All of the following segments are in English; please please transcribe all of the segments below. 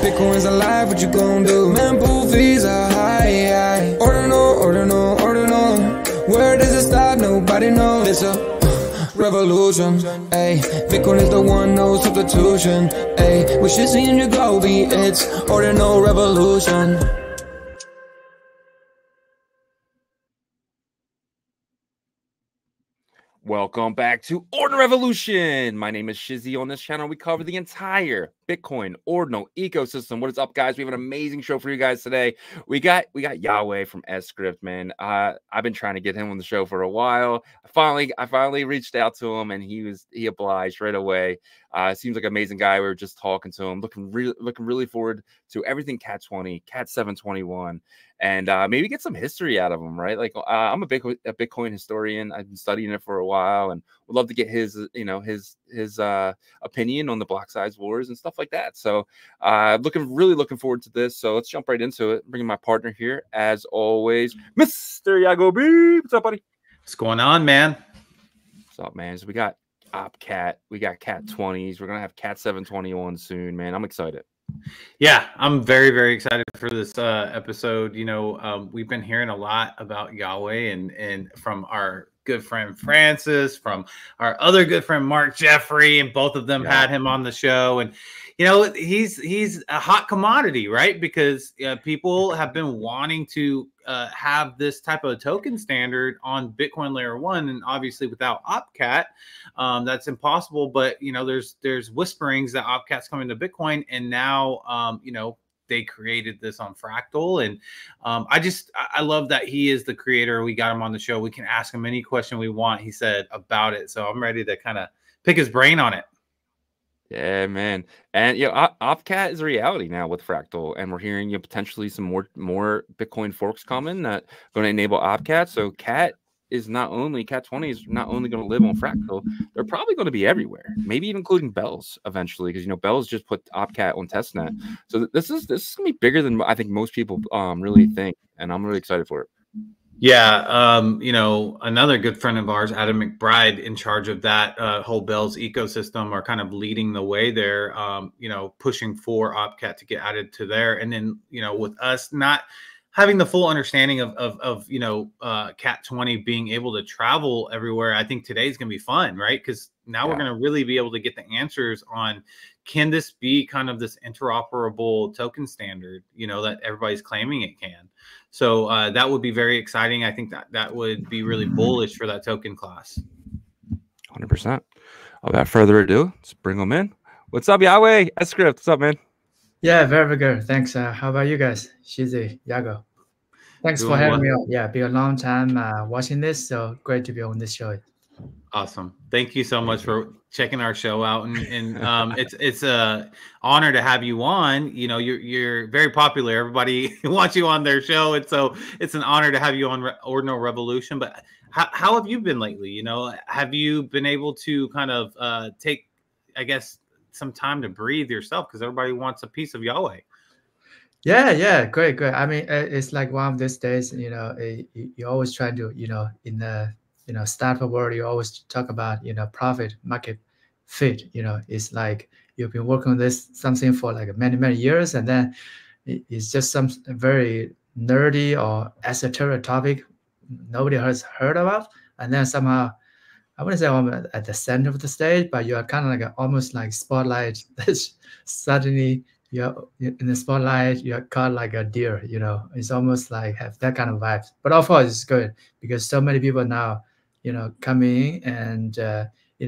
Bitcoin's alive, what you gon' do? Mempool fees are high. Ordinal, ordinal, ordinal. Where does it stop? Nobody knows. It's a revolution, ayy. Bitcoin is the one, no substitution, ayy. With Shizzy and Yagobi, it's Ordinal Revolution. Welcome back to Ordinal Revolution. My name is Shizzy. On this channel, we cover the entire Bitcoin ordinal ecosystem. What is up, guys? We have an amazing show for you guys today. We got Xiaohui from sCrypt, man. I've been trying to get him on the show for a while. I finally reached out to him, and he obliged right away. Seems like an amazing guy. We were just talking to him, looking really forward to everything Cat20, Cat 721, and maybe get some history out of him, right? Like I'm a Bitcoin historian. I've been studying it for a while, and would love to get his his opinion on the block size wars and stuff like that. So really looking forward to this. So let's jump right into it. Bringing my partner here as always, Mr. Yagobi. What's up, buddy? What's going on, man? What's up, man? So we got Cat, we got Cat20s. We're gonna have Cat 721 soon, man. I'm excited. Yeah, I'm very, very excited for this episode. You know, we've been hearing a lot about Xiaohui and from our good friend Francis, from our other good friend Mark Jeffrey, and both of them had him on the show. And you know, he's a hot commodity, right? Because people have been wanting to have this type of token standard on Bitcoin layer 1, and obviously without OpCat, that's impossible. But you know, there's whisperings that OpCat's coming to Bitcoin, and now you know, they created this on Fractal, and I love that he is the creator. We got him on the show. We can ask him any question we want, he said, about it. So I'm ready to kind of pick his brain on it. Yeah, man. And you know, OpCat is a reality now with Fractal, and we're hearing potentially some more Bitcoin forks coming that going to enable OpCat. So Cat 20 is not only going to live on Fractal, they're probably going to be everywhere, maybe even including Bells eventually, because you know Bells just put OpCat on testnet. So this is going to be bigger than I think most people really think, and I'm really excited for it. Yeah, you know, another good friend of ours, Adam McBride, in charge of that whole Bells ecosystem, are kind of leading the way there, you know, pushing for OpCat to get added to there. And then, you know, with us not having the full understanding of you know, Cat 20 being able to travel everywhere, I think today's going to be fun, right? Because now we're going to really be able to get the answers on, can this be kind of this interoperable token standard, you know, that everybody's claiming it can. So that would be very exciting. I think that would be really bullish for that token class. 100%. Without further ado, let's bring them in. What's up, Xiaohui? sCrypt, what's up, man? Yeah, very good. Thanks. How about you guys? Shizzy, Yago. Thanks for having me on. Yeah, been a long time watching this, so great to be on this show. Awesome. Thank you so much for checking our show out, and it's a honor to have you on. You know, you're very popular. Everybody wants you on their show, and so it's an honor to have you on Ordinal Revolution. But how have you been lately? You know, have you been able to kind of take, I guess, some time to breathe yourself, because everybody wants a piece of Xiaohui? Yeah, great. I mean, it's like one of these days, you know, you always try to, you know, in the startup world, you always talk about, you know, profit market fit. You know, it's like you've been working on something for like many years, and then it's just some very nerdy or esoteric topic nobody has heard about, and then somehow, I wouldn't say I'm at the center of the stage, but you are kind of like almost like spotlight. Suddenly you're in the spotlight, you're caught like a deer, you know. It's almost like have that kind of vibe. But of course it's good because so many people now, you know, come in and you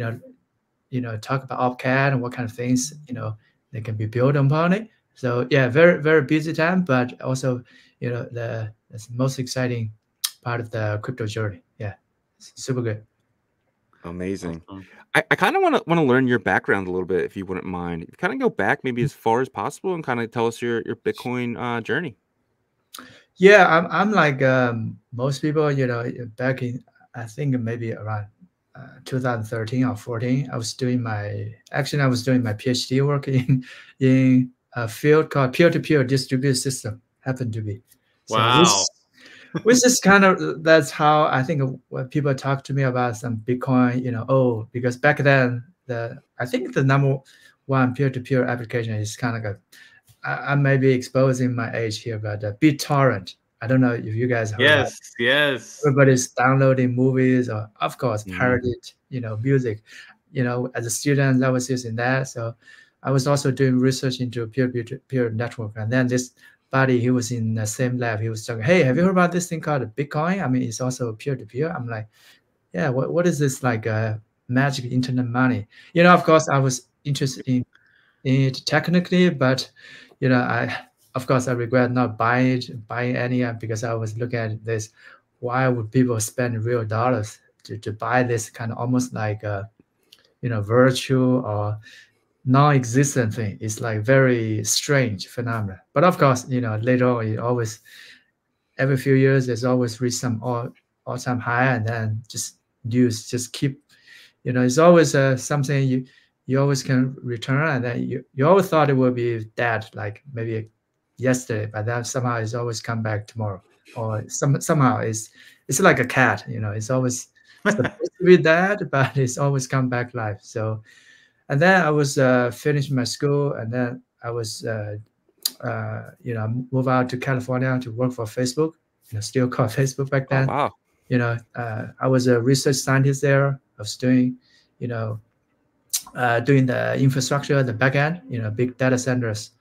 know, talk about OpCat and what kind of things, you know, they can be built upon it. So yeah, very busy time, but also, you know, that's the most exciting part of the crypto journey. Yeah, super good. Amazing. Awesome. I kind of want to learn your background a little bit, if you wouldn't mind. Kind of go back maybe as far as possible and kind of tell us your Bitcoin journey. Yeah, I'm like most people, you know, back in, I think maybe around 2013 or 14, I was doing my PhD work in a field called peer-to-peer distributed system. Happened to be. So wow. Which is kind of, that's how I think when people talk to me about some Bitcoin, you know, oh, because back then I think the #1 peer-to-peer application is kind of like I may be exposing my age here, but BitTorrent. I don't know if you guys heard about. Yes, yes. Everybody's downloading movies or, of course, Mhm. pirated, music. As a student, I was using that. So I was also doing research into peer-to-peer network. And then this buddy, he was in the same lab. He was talking, hey, have you heard about this thing called Bitcoin? I mean, it's also peer-to-peer. I'm like, yeah, what is this like magic internet money? Of course, I was interested in it technically, but of course I regret not buying any because I was looking at this. Why would people spend real dollars to buy this kind of almost like a virtual or non-existent thing? It's like very strange phenomenon. But of course, later on, it always every few years there's always reach some all-time high, and then news just keep. It's always something you always can return, and then you always thought it would be dead, like maybe yesterday, but then somehow it's always come back tomorrow, or somehow it's like a cat, it's always supposed to be dead, but it's always come back live. So, and then I was finishing my school, and then I was move out to California to work for Facebook, still called Facebook back Oh then. wow. I was a research scientist there. I was doing, doing the infrastructure, the backend, big data centers,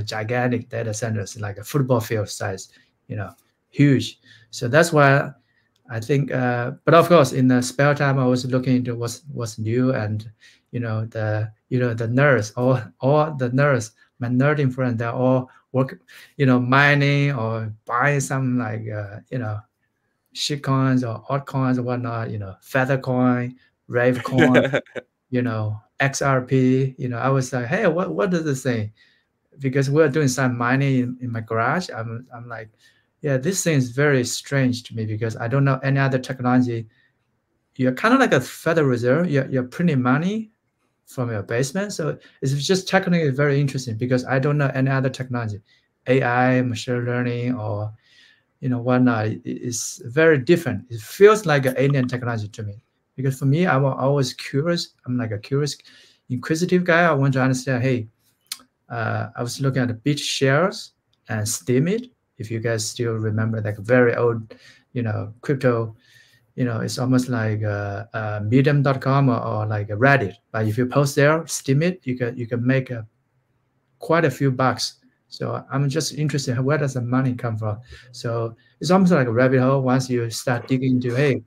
gigantic data centers, like a football field size, huge. So that's why I think, but of course, in the spare time, I was looking into what's new, and the nerds, all the nerds, my nerding friends, they're all work, mining or buying some like shit coins or altcoins or whatnot, Feathercoin, Ravecoin, XRP. I was like, hey, what does this say? Because we're doing some mining in my garage. I'm like, yeah, this thing is very strange to me because I don't know any other technology. You're kind of like a Federal Reserve. You're printing money from your basement. So it's just technically very interesting because I don't know any other technology, AI, machine learning, or whatnot. It's very different. It feels like an alien technology to me because for me, I'm always curious. I'm like a curious, inquisitive guy. I want to understand. Hey, I was looking at the BitShares and Steemit. If you guys still remember, like very old, crypto. It's almost like medium.com or like a Reddit. But if you post there, Steemit, you can make quite a few bucks. So I'm just interested, where does the money come from? So it's almost like a rabbit hole. Once you start digging into, hey,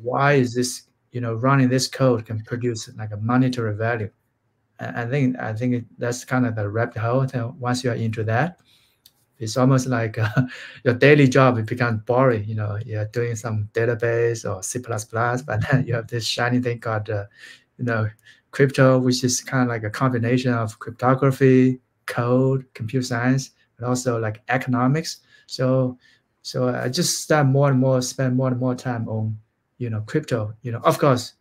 why is this, running this code can produce like a monetary value? I think that's kind of the rabbit hole. So once you're into that, it's almost like your daily job. It becomes boring. You're doing some database or C++, but then you have this shiny thing called, crypto, which is kind of like a combination of cryptography, code, computer science, and also like economics. So I just spend more and more time on, crypto. Of course,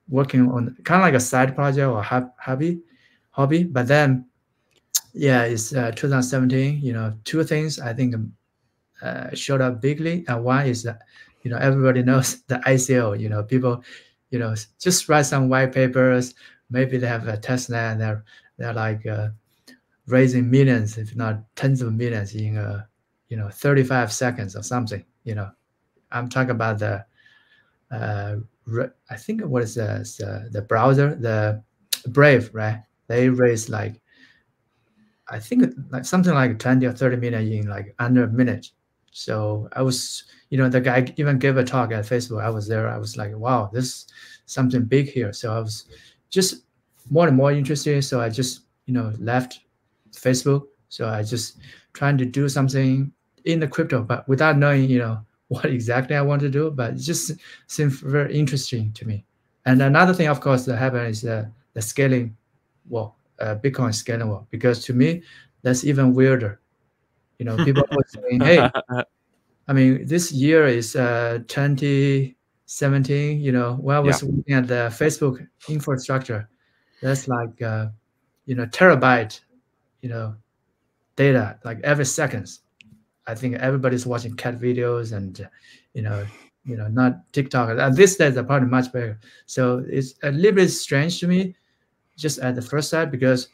working on kind of like a side project or hobby. But then, yeah, it's 2017. Two things I think showed up bigly, and one is that everybody knows the ICO. People, just write some white papers. Maybe they have a Tesla, and they're like raising millions, if not tens of millions, in 35 seconds or something. I'm talking about the I think what is the browser, the Brave, right? They raised like, I think like something like 20 or 30 million in like under a minute. So I was, the guy even gave a talk at Facebook. I was there. I was like, wow, this is something big here. So I was just more and more interested. So I just, left Facebook. So I just trying to do something in the crypto, but without knowing, what exactly I want to do. But it just seemed very interesting to me. And another thing, of course, that happened is the scaling wall, Bitcoin scaling wall, because to me, that's even weirder. People were saying, hey, I mean, this year is 2017, when I was looking at the Facebook infrastructure, that's like, terabyte, data, like every seconds. I think everybody's watching cat videos and, not TikTok. At this stage, they're probably much better. So it's a little bit strange to me, just at the first sight, because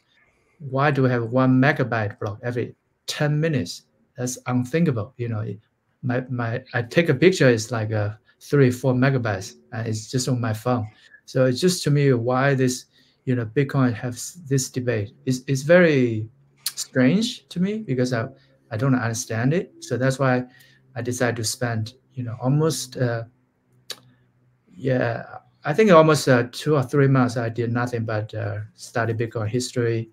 why do we have 1 MB block every 10 minutes? That's unthinkable. I take a picture, it's like 3-4 MB, and it's just on my phone. So it's just to me why this, Bitcoin has this debate. It's very strange to me because I don't understand it. So that's why I decided to spend, almost I think almost 2 or 3 months I did nothing but study Bitcoin history,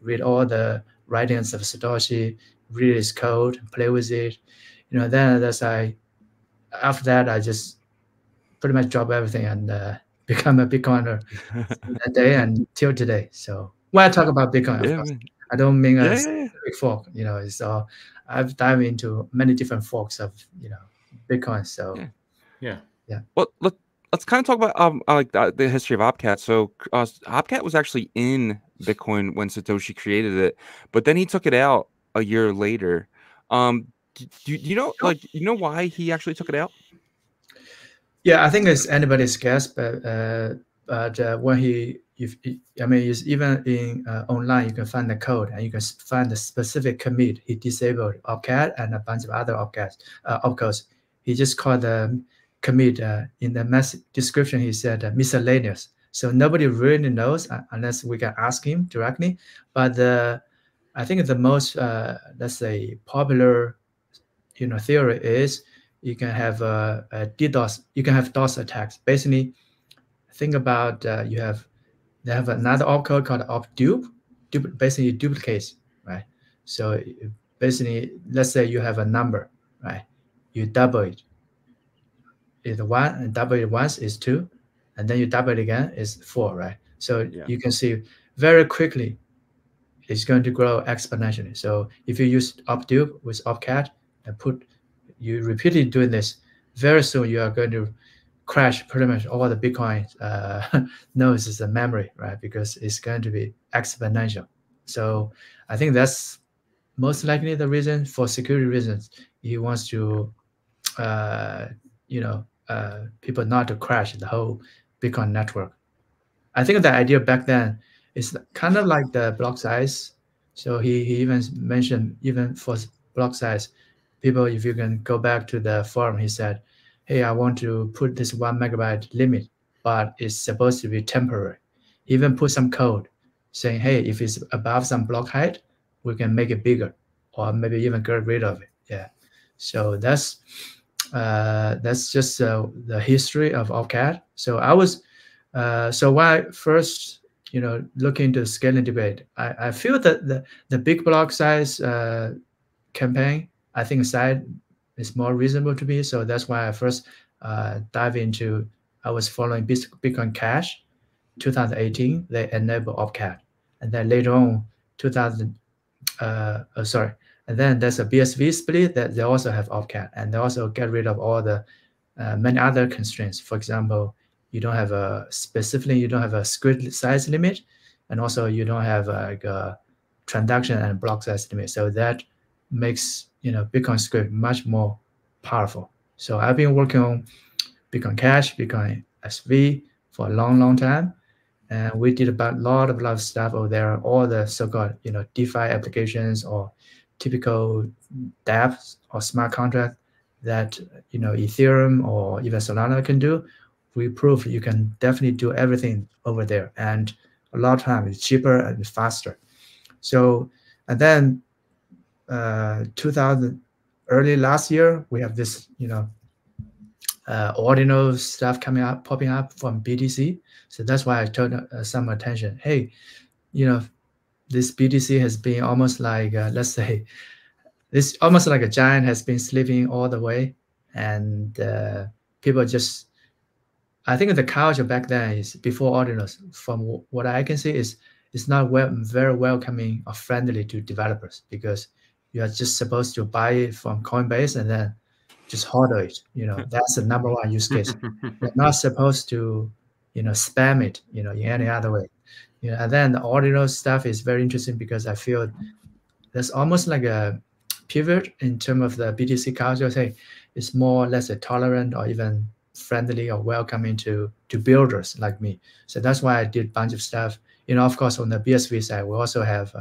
read all the writings of Satoshi, read his code, play with it. Then after that I just pretty much drop everything and become a Bitcoiner that day and till today. So when I talk about Bitcoin, of course, man. I don't mean a Yeah. specific fork. It's all I've dived into many different forks of Bitcoin. So Yeah. Yeah. Well, let's kind of talk about like the history of Opcat. So Opcat was actually in Bitcoin when Satoshi created it, but then he took it out a year later. Do you know, like, why he actually took it out? Yeah, I think it's anybody's guess, but when it's even in online, you can find the code and you can find the specific commit. He disabled opcat and a bunch of other opcodes. He just called the commit in the message description. He said miscellaneous. So nobody really knows unless we can ask him directly. But I think the most let's say popular theory is you can have a DDoS. You can have DOS attacks. Basically, think about they have another opcode called opdupe. Basically, duplicates, right? So basically, let's say you have a number, right? You double it. Is one, and double it once is 2, and then you double it again is 4, right? So you can see very quickly it's going to grow exponentially. So if you use opdupe with opcat and you repeatedly doing this, very soon you are going to crash pretty much all the Bitcoin nodes as a memory, right? Because it's going to be exponential. So I think that's most likely the reason. For security reasons. He wants to, people not to crash the whole Bitcoin network. I think the idea back then is kind of like the block size. So he even mentioned, even for block size, people, if you can go back to the forum, he said, hey, I want to put this 1 MB limit, but it's supposed to be temporary. Even put some code saying, hey, if it's above some block height, we can make it bigger, or maybe even get rid of it. Yeah. So that's just the history of Opcat. So I was so when I first look into the scaling debate, I feel that the big block size campaign, I think side is more reasonable to me. So that's why I first dive into. I was following Bitcoin Cash, 2018. They enable Opcat, and then later on 2000. And then there's a BSV split that they also have Opcat, and they also get rid of all the many other constraints. For example, you don't have a script size limit, and also you don't have like a transaction and block size limit. So that makes Bitcoin script much more powerful. So I've been working on Bitcoin Cash, Bitcoin SV for a long time, and we did a lot of stuff over there. All the so-called DeFi applications or typical dApps or smart contract that Ethereum or even Solana can do. We prove you can definitely do everything over there, and a lot of time it's cheaper and faster. So, and then 2000 early last year, we have this ordinal stuff popping up from BTC. So that's why I turned some attention. Hey, this BTC has been almost like let's say this almost like a giant has been sleeping all the way, and people just. I think the culture back then is before ordinals. From what I can see, it's not very welcoming or friendly to developers, because you are just supposed to buy it from Coinbase and then just hodl it. That's the number one use case. You're not supposed to, spam it, in any other way. And then the ordinal stuff is very interesting because I feel there's almost like a pivot in terms of the BTC culture. Say it's more or less tolerant or even friendly or welcoming to builders like me. So that's why I did a bunch of stuff Of course, on the BSV side, we also have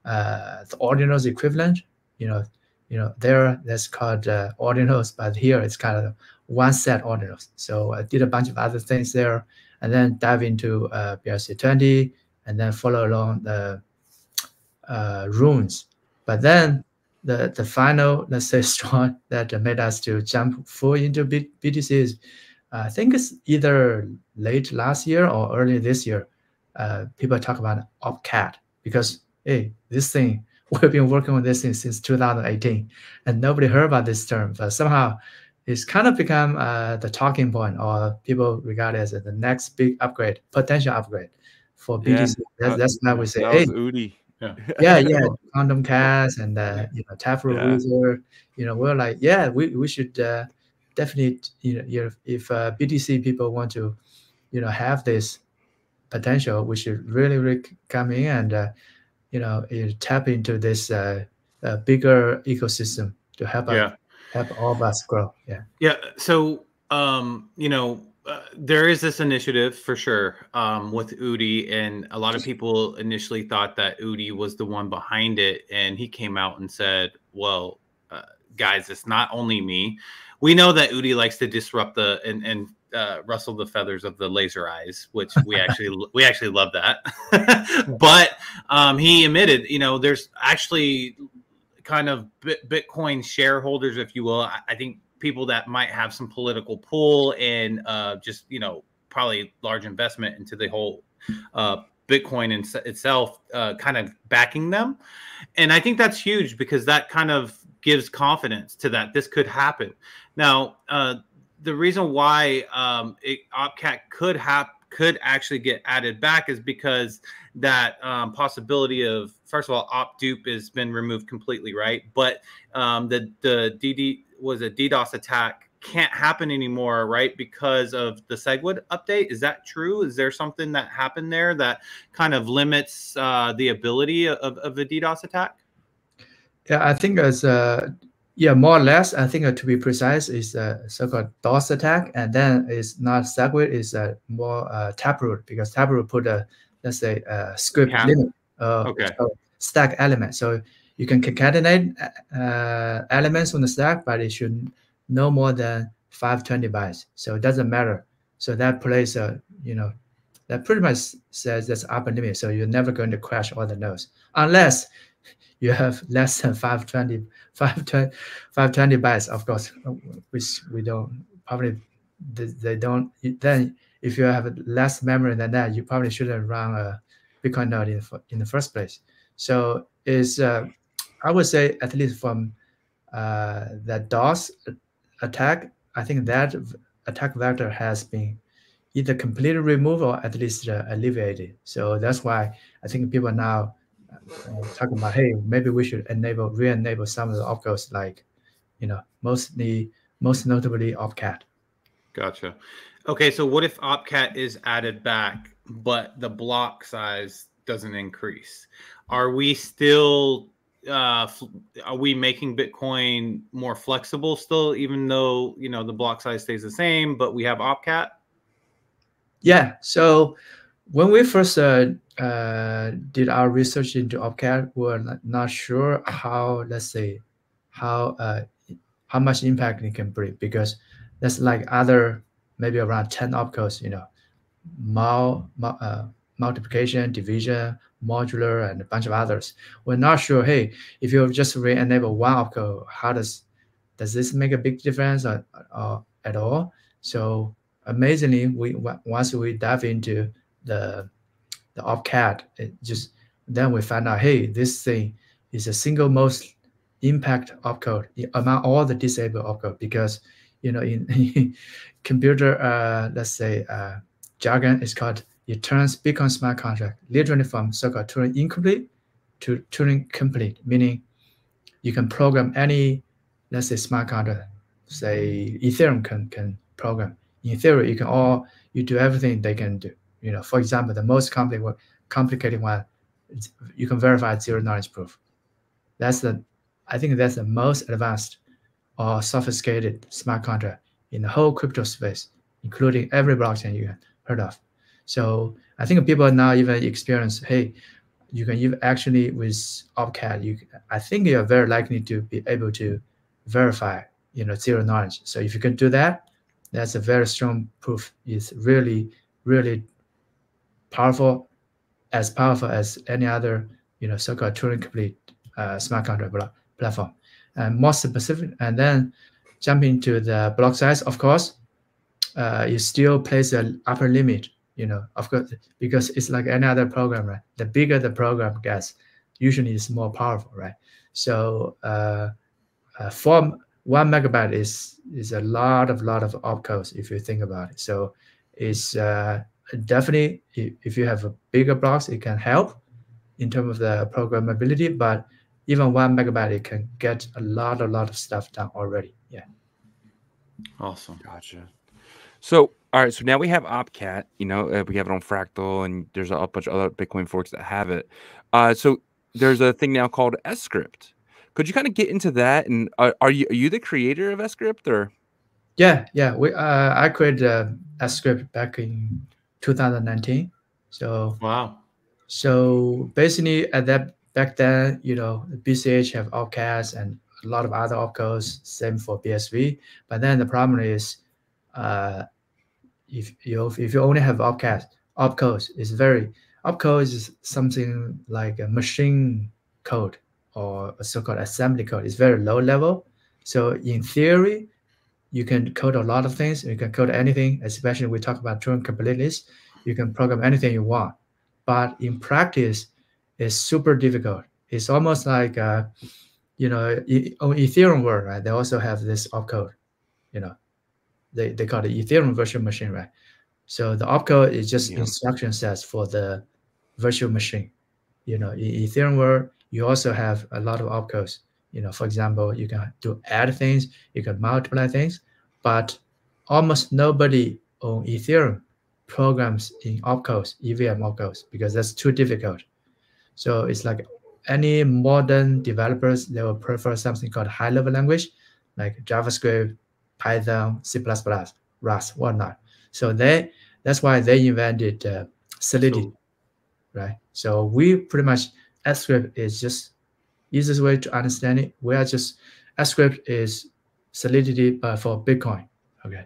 the ordinals equivalent. There that's called ordinals, but here it's kind of one set ordinals. So I did a bunch of other things there, and then dive into BRC20, and then follow along the runes. But then the final, let's say, straw that made us to jump full into BTC is, I think it's either late last year or early this year. People talk about OpCat, because hey, this thing, we've been working on this thing since 2018, and nobody heard about this term, but somehow it's kind of become the talking point, or people regard it as the next big upgrade, potential upgrade for BTC. That's why we say, that hey, was Udi. yeah, quantum cast and Taproot user. We're like, yeah, we should definitely, if BTC people want to, have this potential, we should really come in and tap into this bigger ecosystem to help all of us grow. Yeah. So there is this initiative for sure with Udi, and a lot of people initially thought that Udi was the one behind it, and he came out and said, well, guys, it's not only me. We know that Udi likes to disrupt and rustle the feathers of the laser eyes, which we actually love that. But he admitted, there's actually kind of Bitcoin shareholders, if you will. I think people that might have some political pull and just probably large investment into the whole Bitcoin itself, kind of backing them. And I think that's huge, because that kind of gives confidence to that this could happen. Now, the reason why OpCat could actually get added back is because that possibility of, first of all, OpDupe has been removed completely, right? But the DDoS attack can't happen anymore, right? Because of the Segwit update. Is that true? Is there something that happened there that kind of limits the ability of a DDoS attack? Yeah, I think as more or less. I think to be precise is a so-called DOS attack, and then it's not Segwit, it's more Taproot, because Taproot put a, let's say, script limit, so stack element. So you can concatenate elements on the stack, but it should no more than 520 bytes. So it doesn't matter. So that plays that pretty much says that's upper limit. So you're never going to crash all the nodes unless you have less than 520 bytes, of course, which we don't, probably they don't. Then if you have less memory than that, you probably shouldn't run a Bitcoin node in the first place. So is I would say, at least from that DOS attack, I think that attack vector has been either completely removed or at least alleviated. So that's why I think people now talking about, hey, maybe we should re-enable some of the opcodes, like, most notably OpCat. Gotcha. Okay, so what if OpCat is added back, but the block size doesn't increase? Are we still are we making Bitcoin more flexible still, even though the block size stays the same, but we have OpCat? Yeah. So when we first did our research into OpCat, we were not sure how, let's say, how much impact it can bring, because that's like other maybe around 10 opcodes, multiplication, division, modular, and a bunch of others. We're not sure, hey, if you just re-enable one opcode, how does this make a big difference or at all? So amazingly, once we dive into the OpCat, then we find out, hey, this thing is the single most impact opcode among all the disabled opcode, because in computer let's say jargon, is called, it turns Bitcoin smart contract literally from so-called Turing incomplete to Turing complete, meaning you can program any, let's say, smart contract. Say Ethereum can program. In theory, you do everything they can do. For example, the most complicated one, you can verify zero-knowledge proof. I think that's the most advanced or sophisticated smart contract in the whole crypto space, including every blockchain you heard of. So I think people now even experience, hey, you can even actually with opcat, I think you're very likely to be able to verify, zero knowledge. So if you can do that, that's a very strong proof. It's really, really powerful as any other, so-called Turing complete smart contract platform. And more specific, and then jumping to the block size, of course, you still place an upper limit, of course, because it's like any other program, right? The bigger the program gets, usually it's more powerful, right? So for 1 megabyte is a lot of opcodes if you think about it. So it's definitely, if you have a bigger blocks, it can help in terms of the programmability, but even 1 megabyte, it can get a lot of stuff done already. Yeah. Awesome. Gotcha. So, all right. So now we have Opcat. We have it on Fractal, and there's a bunch of other Bitcoin forks that have it. So there's a thing now called sCrypt. Could you kind of get into that? And are you the creator of sCrypt, or? Yeah. I created sCrypt back in 2019. So wow. So basically, back then, BCH have opcats and a lot of other opcodes. Same for BSV. But then the problem is, if you only have opcodes, opcode is something like a machine code or a so-called assembly code. It's very low level. So in theory, you can code a lot of things. You can code anything, especially we talk about Turing completeness. You can program anything you want. But in practice, it's super difficult. It's almost like, on Ethereum world, right? They also have this opcode, they call it Ethereum virtual machine, right? So the opcode is just instruction sets for the virtual machine. In Ethereum world, you also have a lot of opcodes. For example, you can add things, you can multiply things, but almost nobody on Ethereum programs in opcodes, EVM opcodes, because that's too difficult. So it's like any modern developers, they will prefer something called high-level language, like JavaScript, Python, C++, Rust, whatnot. So that's why they invented Solidity, right? So we pretty much, sCrypt is just easiest way to understand it. We are just, sCrypt is Solidity, but for Bitcoin. Okay.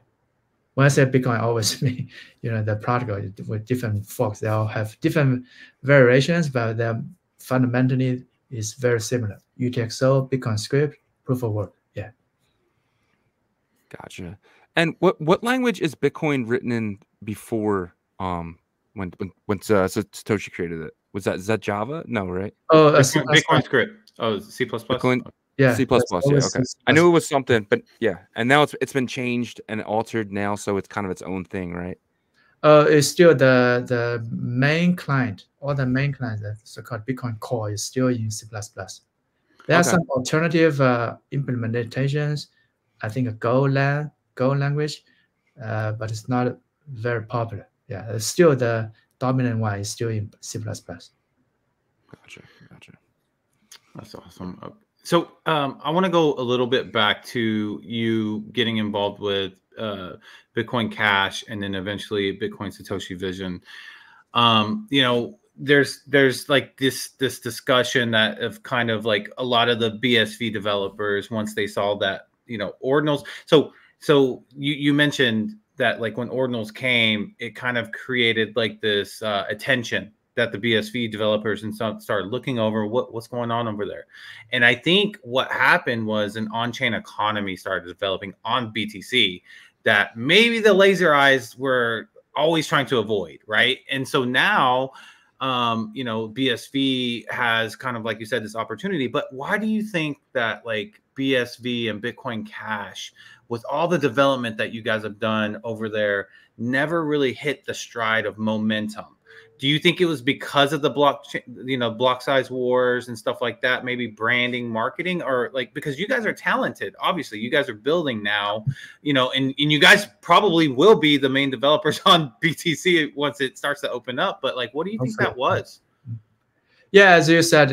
When I say Bitcoin, I always mean, the protocol with different forks. They all have different variations, but they're fundamentally is very similar. UTXO, Bitcoin script, proof of work. Yeah. Gotcha. And what language is Bitcoin written in before when Satoshi created it? Is that Java? No, right? Oh, Bitcoin script. Oh, C++. Bitcoin, yeah, C++. Yeah, okay. I knew it was something, but yeah. And now it's been changed and altered now, so it's kind of its own thing, right? It's still the main client, or the main client, the so-called Bitcoin core, is still in C++. There are some alternative implementations. I think a Go language, but it's not very popular. Yeah, it's still the dominant one is still in C++. Gotcha. That's awesome. So I want to go a little bit back to you getting involved with Bitcoin Cash and then eventually Bitcoin Satoshi Vision. There's like this discussion that of kind of like a lot of the BSV developers, once they saw that, ordinals. So you mentioned that like when ordinals came, it kind of created like this attention that the BSV developers and some started looking over what's going on over there. And I think what happened was an on-chain economy started developing on BTC that maybe the laser eyes were always trying to avoid, right? And so now, BSV has kind of, like you said, this opportunity. But why do you think that like BSV and Bitcoin Cash, with all the development that you guys have done over there, never really hit the stride of momentum? Do you think it was because of the blockchain, block size wars and stuff like that? Maybe branding, marketing, or like because you guys are talented. Obviously, you guys are building now, and you guys probably will be the main developers on BTC once it starts to open up. But like, what do you think that was? Yeah, as you said,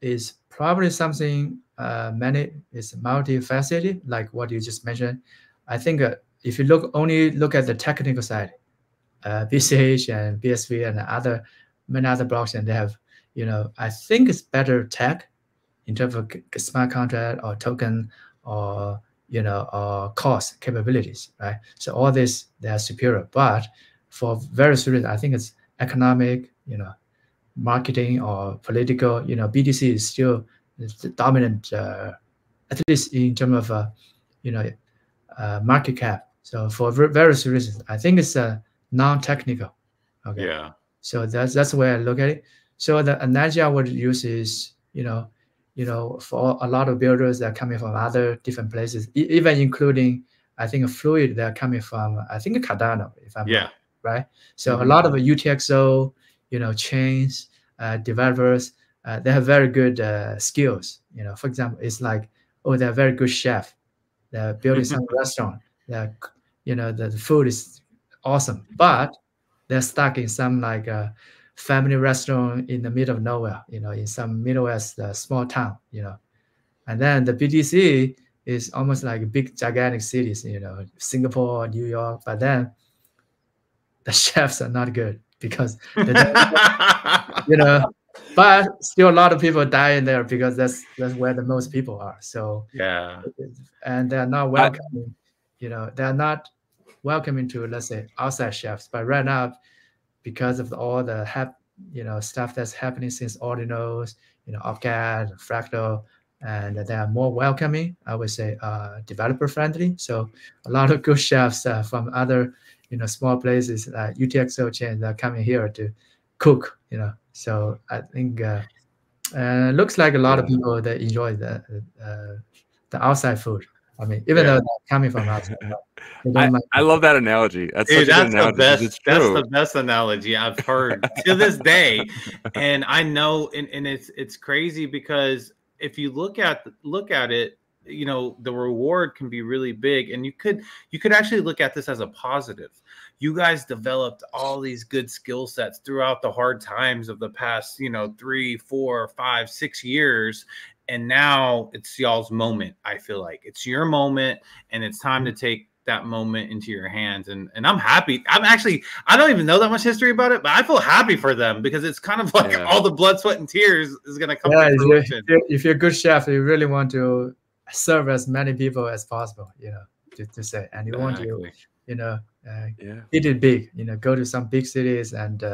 it's probably something is multifaceted, like what you just mentioned. I think if you only look at the technical side, BCH and BSV and many other blockchain, they have, I think it's better tech in terms of smart contract or token or or cost capabilities, right? So all this, they are superior, but for various reasons, I think it's economic, marketing or political, BTC is still the dominant, at least in terms of market cap. So for various reasons, I think it's non-technical. Okay. Yeah. So that's the way I look at it. So the analogy I would use is, for a lot of builders that are coming from other different places, even including, I think, Fluid, they're coming from, I think, Cardano, if I'm right. So a lot of UTXO, chains, developers, they have very good skills. For example, it's like, oh, they're very good chef. They're building some restaurant. They're, the food is awesome, but they're stuck in some like family restaurant in the middle of nowhere, in some Midwest small town, and then the BTC is almost like big gigantic cities, Singapore, New York, but then the chefs are not good because they don't, but still a lot of people die in there because that's where the most people are. So yeah, and they're not welcoming, they're not welcoming to, let's say, outside chefs. But right now, because of all the stuff that's happening since Ordinals, Opcat, Fractal, and they are more welcoming, I would say, developer friendly. So a lot of good chefs from other small places like UTXO chains are coming here to cook. So I think looks like a lot of people that enjoy the outside food. I mean, even though they're coming from outside. I love that analogy. That's Dude, such a good analogy. That's the best analogy I've heard to this day. And I know, and it's crazy because if you look at it, the reward can be really big, and you could actually look at this as a positive. You guys developed all these good skill sets throughout the hard times of the past, 3, 4, 5, 6 years. And now it's y'all's moment. I feel like it's your moment, and it's time to take that moment into your hands. And I'm happy. I don't even know that much history about it, but I feel happy for them because it's kind of like all the blood, sweat, and tears is going to come to fruition. If you're a good chef, you really want to serve as many people as possible, to say, and you want to, eat it big, go to some big cities and,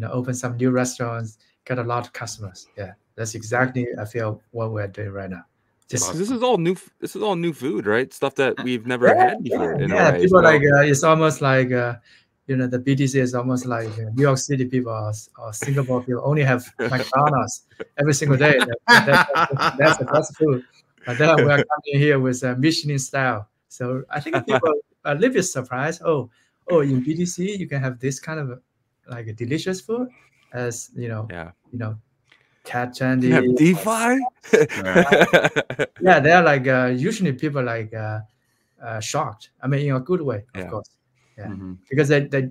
open some new restaurants, get a lot of customers. Yeah. That's exactly, I feel, what we're doing right now. This is all new. This is all new food, right? Stuff that we've never had before. In a way. People like it's almost like the BTC is almost like New York City people or Singapore people only have McDonald's every single day. That's the best food. But then we are coming here with a Michelin style. So I think people are a little bit surprised. Oh, in BTC you can have this kind of like a delicious food, as Cat20s. DeFi? Yeah, they're like usually people like shocked. I mean, in a good way, of course. Yeah, because they've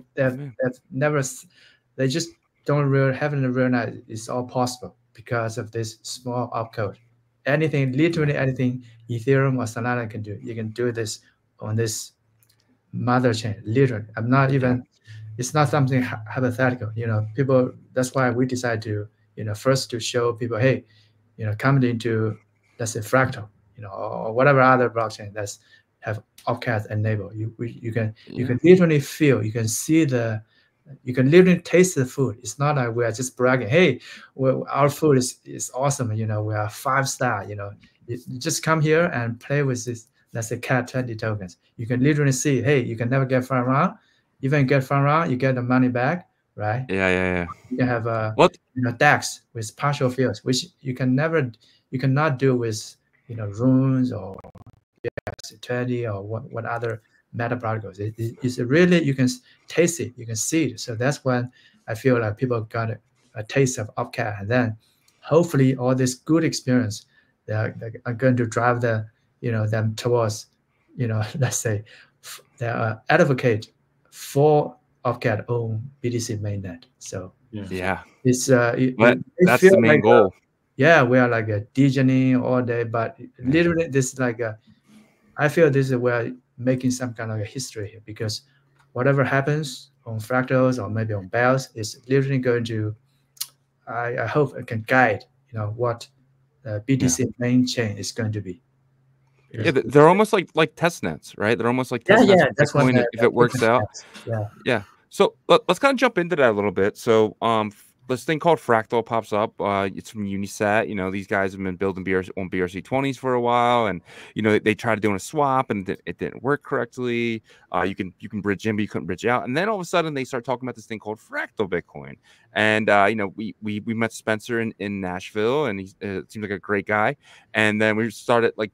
never, they just haven't realized it's all possible because of this small opcode. Literally anything Ethereum or Solana can do, you can do this on this mother chain. Literally, I'm not even. It's not something hypothetical. People. That's why we decided to. First to show people, hey, come into, let's say, Fractal, or whatever other blockchain that's have Opcat enabled. You can literally feel, you can see you can literally taste the food. It's not like we are just bragging, hey, our food is awesome. We are 5-star. You just come here and play with this, let's say, Cat20 tokens. You can literally see, hey, you can never get front round. Even get front round, you get the money back. Right. Yeah. You can have DApps with partial fields, which you cannot do with runes or security or what other meta protocols. It's really, you can taste it, you can see it. So that's when I feel like people got a taste of Opcat, and then hopefully all this good experience they are going to drive them towards let's say they advocate for Opcat own BTC mainnet. So it's that's the main goal. We are like a DJing all day, but literally this is like I feel this is where making some kind of a history here, because whatever happens, on fractals or maybe on bells is literally going to, I hope it can guide, what the BTC main chain is going to be. Yeah, they're almost like test nets, right? They're almost like test nets for that's what Bitcoin if it works out. Yeah. Yeah. So let's kind of jump into that a little bit. So this thing called Fractal pops up. It's from Unisat. These guys have been building on BRC20s for a while, and they tried doing a swap and it didn't work correctly. You can bridge in, but you couldn't bridge out. And then all of a sudden they start talking about this thing called Fractal Bitcoin. And we met Spencer in Nashville, and he seems like a great guy. And then we started like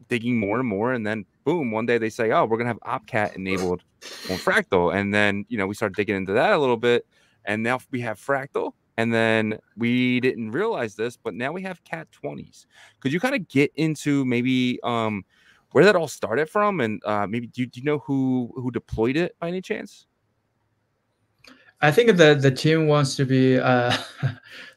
digging more and more, and then boom, one day they say, oh, we're gonna have opcat enabled on Fractal. And then we started digging into that a little bit, and now we have Fractal. And then we didn't realize this, but now we have Cat20s. Could you kind of get into maybe where that all started from, and maybe do you know who deployed it by any chance? I think the team wants to be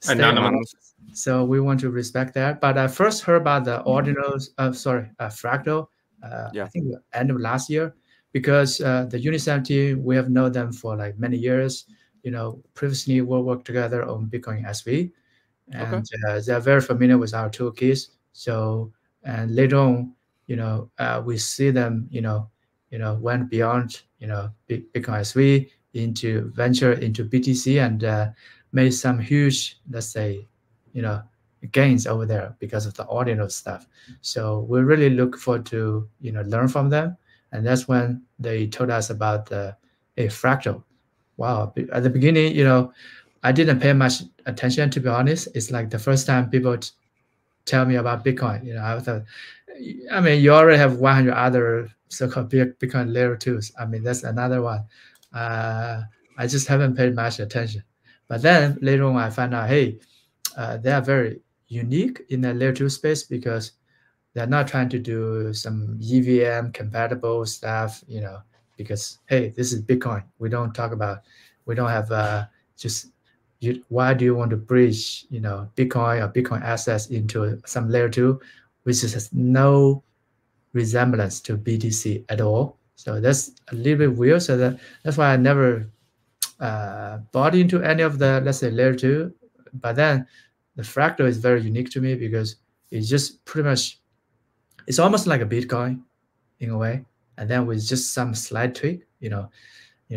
anonymous. So we want to respect that. But I first heard about the ordinals, Fractal, I think the end of last year, because the Unisat team, we have known them for like many years. Previously we worked together on Bitcoin SV, and they're very familiar with our toolkits. So, and later on, we see them, went beyond, Bitcoin SV into venture into BTC and made some huge, let's say, gains over there because of the ordinal stuff. So we really look forward to learn from them, and that's when they told us about a Fractal. Wow, at the beginning, I didn't pay much attention, to be honest. It's like the first time people tell me about Bitcoin. I thought, I mean, you already have 100 other so-called Bitcoin layer 2s. I mean, that's another one. I just haven't paid much attention. But then later on, I found out, hey, they are very unique in the layer 2 space because they're not trying to do some EVM compatible stuff, because, hey, this is Bitcoin. We don't have why do you want to bridge, Bitcoin or Bitcoin assets into some layer 2, which has no resemblance to BTC at all. So that's a little bit weird. So that's why I never bought into any of the, let's say, layer 2. But then the Fractal is very unique to me because it's just pretty much, it's almost like a Bitcoin in a way. And then with just some slight tweak,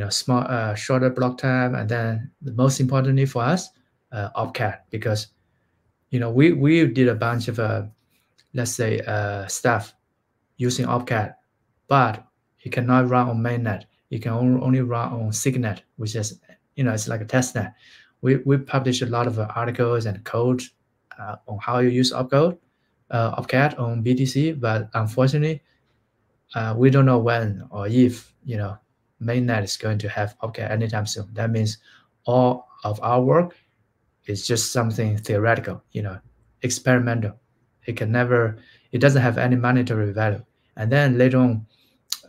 small, shorter block time. And then the most importantly for us, opcat, because, we did a bunch of, let's say, stuff using opcat, but it cannot run on mainnet. It can only run on SIGNet, which is, it's like a test net. We publish a lot of articles and code on how you use opcat on BTC, but unfortunately, we don't know when or if, mainnet is going to have opcat anytime soon. That means all of our work is just something theoretical, experimental. It doesn't have any monetary value. And then later on,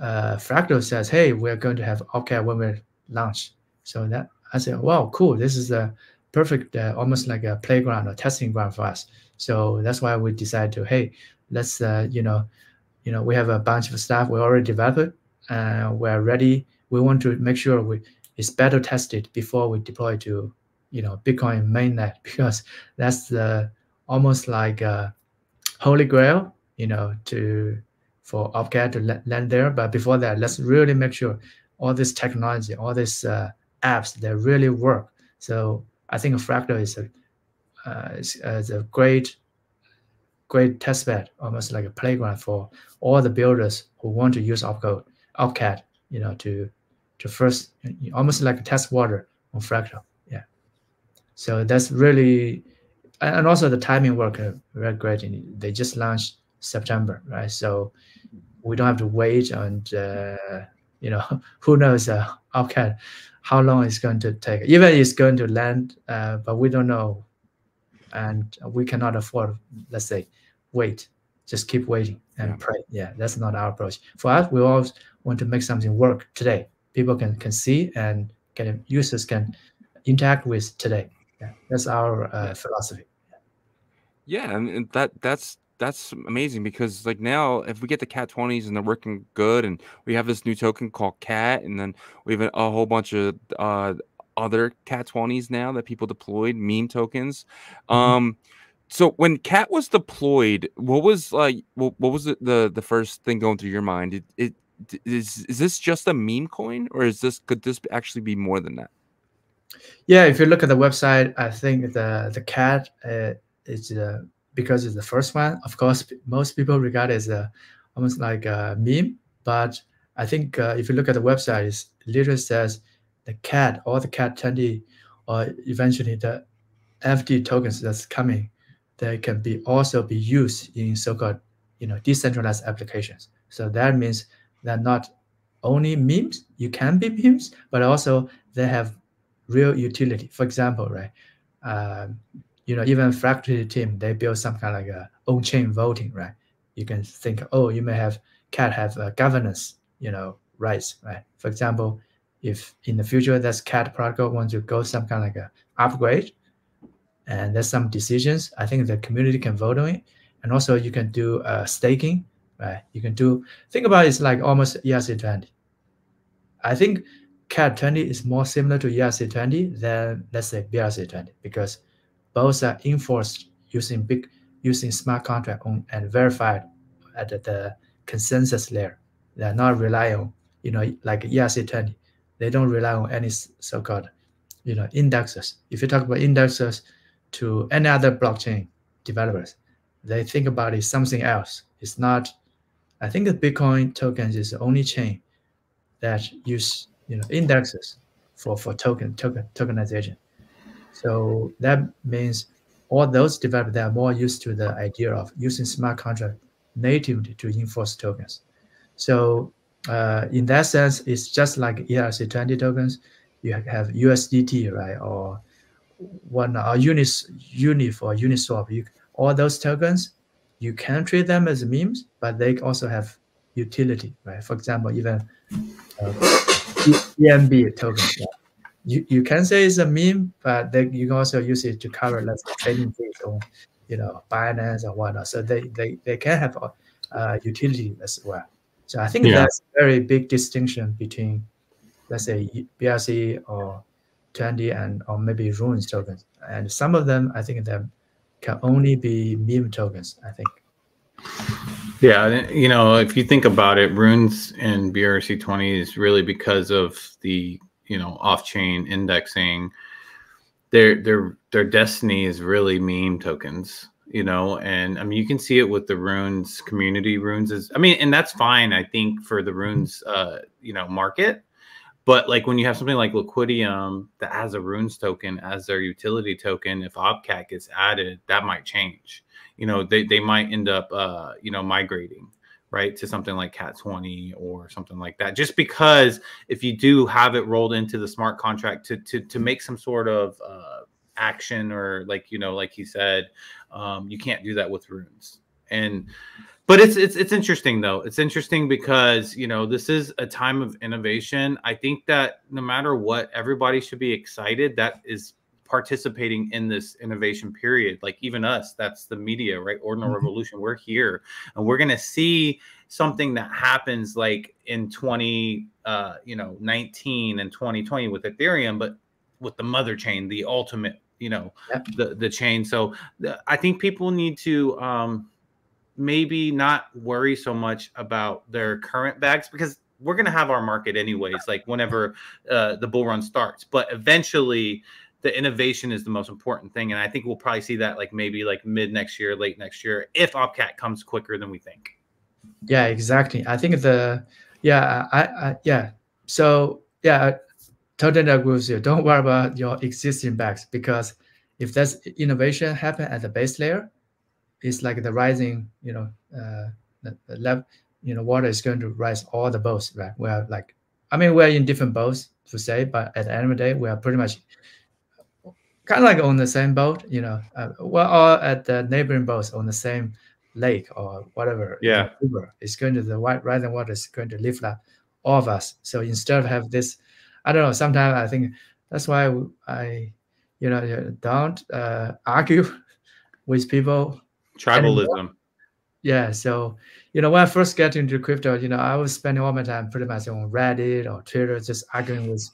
Fractal says, hey, we're going to have opcat when we launch. So that I said, wow, cool. This is a perfect, almost like a playground or testing ground for us. So that's why we decided to, hey, let's, we have a bunch of stuff we already developed. We're ready. We want to make sure it's better tested before we deploy to, Bitcoin mainnet, because that's almost like a holy grail, for opcat to land there. But before that, let's really make sure all this technology, all these apps, they really work. So I think Fractal is a great testbed, almost like a playground for all the builders who want to use opcat, to first, almost like a test water on Fractal. Yeah. So that's really, and also the timing work very great. They just launched September, right? So we don't have to wait, and who knows opcat how long it's going to take. Even it's going to land, but we don't know, and we cannot afford, let's say, wait. Just keep waiting and pray. Yeah, that's not our approach. For us, we always want to make something work today. People can see and users can interact with today. Yeah, that's our philosophy. Yeah, and that's amazing because like now if we get the Cat20s and they're working good and we have this new token called Cat and then we have a whole bunch of other Cat20s now that people deployed, meme tokens. So when Cat was deployed, what was like what was the first thing going through your mind? Is this just a meme coin or could this actually be more than that? Yeah, if you look at the website, I think the cat is because it's the first one. Of course, most people regard it as almost like a meme. But I think if you look at the website, it literally says the cat or the Cat20 or eventually the FD tokens that's coming. They can be also be used in so-called decentralized applications. So that means they're not only memes. You can be memes, but also they have real utility. For example, right? Even Fractal team, they build some kind of like a on-chain voting, right? You can think, oh, you may have Cat have governance, rights, right? For example, if in the future this Cat protocol wants to go some kind of like a upgrade, and there's some decisions, I think the community can vote on it, and also you can do staking, right? You can think about it's like almost ERC20. I think Cat20 is more similar to ERC20 than let's say BRC20 because both are enforced using smart contract on and verified at the consensus layer. They're not rely on like ERC20. They don't rely on any so-called indexes. If you talk about indexes to any other blockchain developers, they think about it something else. It's not. I think the Bitcoin tokens is the only chain that use indexes for tokenization. So that means all those developers that are more used to the idea of using smart contract natively to enforce tokens. So in that sense, it's just like ERC20 tokens. You have USDT, right, or Unif or Uniswap. All those tokens, you can treat them as memes, but they also have utility, right? For example, even EMB tokens. Yeah. You can say it's a meme, but you can also use it to cover, let's say, trading fees on, Binance or whatnot. So they can have utility as well. So I think that's a very big distinction between, let's say, BRC or 20 or maybe Runes tokens. And some of them, I think, them can only be meme tokens, I think. Yeah, if you think about it, Runes and BRC20 is really because of the off-chain indexing. Their destiny is really meme tokens, and I mean you can see it with the Runes community. Runes is, and that's fine, I think, for the Runes market. But like when you have something like Liquidium that has a Runes token as their utility token, if OpCat gets added, that might change. They might end up migrating right to something like Cat20 or something like that, just because if you do have it rolled into the smart contract to make some sort of action, or like he said, you can't do that with Runes. But it's interesting though. It's interesting because this is a time of innovation. I think that no matter what, everybody should be excited that is participating in this innovation period. Like even us, that's the media, right? Ordinal Revolution. We're here, and we're gonna see something that happens like in 2019 and 2020 with Ethereum, but with the mother chain, the ultimate, the chain. So I think people need to maybe not worry so much about their current bags, because we're going to have our market anyways, like whenever the bull run starts. But eventually the innovation is the most important thing. And I think we'll probably see that like maybe like mid next year, late next year, if OpCat comes quicker than we think. Yeah, exactly. I think So yeah, I totally agree with you. Don't worry about your existing bags, because if there's innovation happen at the base layer, it's like the rising, the level, water is going to rise all the boats, right? We're like, we're in different boats to say, but at the end of the day, we are pretty much kind of like on the same boat, we're all at the neighboring boats on the same lake or whatever. Yeah. River. It's going to the rising water is going to lift up all of us. So instead of have this, I don't know, sometimes I think that's why I, don't argue with people. Tribalism. Yeah, so when I first get into crypto, I was spending all my time pretty much on Reddit or Twitter, just arguing with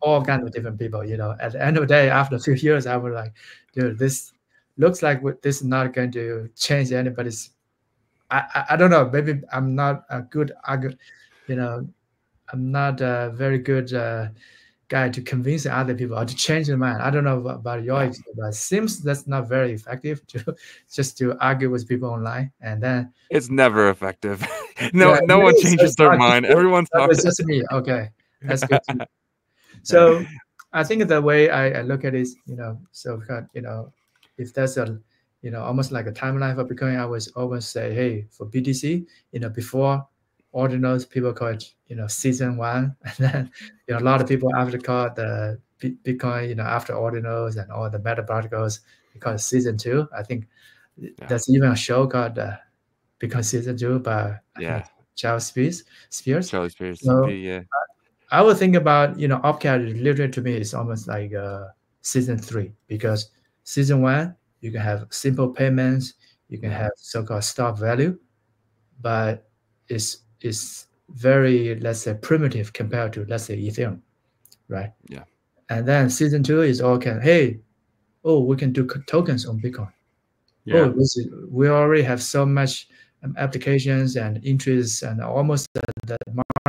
all kinds of different people. At the end of the day, after a few years, I was like, dude, this looks like this is not going to change anybody's. I don't know. Maybe I'm not a good you know, I'm not a very good guy to convince other people or to change their mind. I don't know about your experience, but it seems that's not very effective to just to argue with people online. And then it's never effective. No one changes their mind. Everyone's talking. It's just me. Okay, that's good. So I think the way I look at it is, so if there's a, almost like a timeline for Bitcoin, I was always say, hey, for BTC, before ordinals, people call it, season one, and then a lot of people after call it the Bitcoin, after ordinals and all the meta particles, because season two. I think there's even a show called Bitcoin season two by Charles Spears. Charlie Spears. So, yeah. I would think about, Opcat literally to me is almost like season three, because season one, you can have simple payments, you can have so-called stock value, but it's very, let's say, primitive compared to, let's say, Ethereum, right? Yeah. And then season two is all we can do tokens on Bitcoin. Yeah. We already have so much applications and interests, and almost the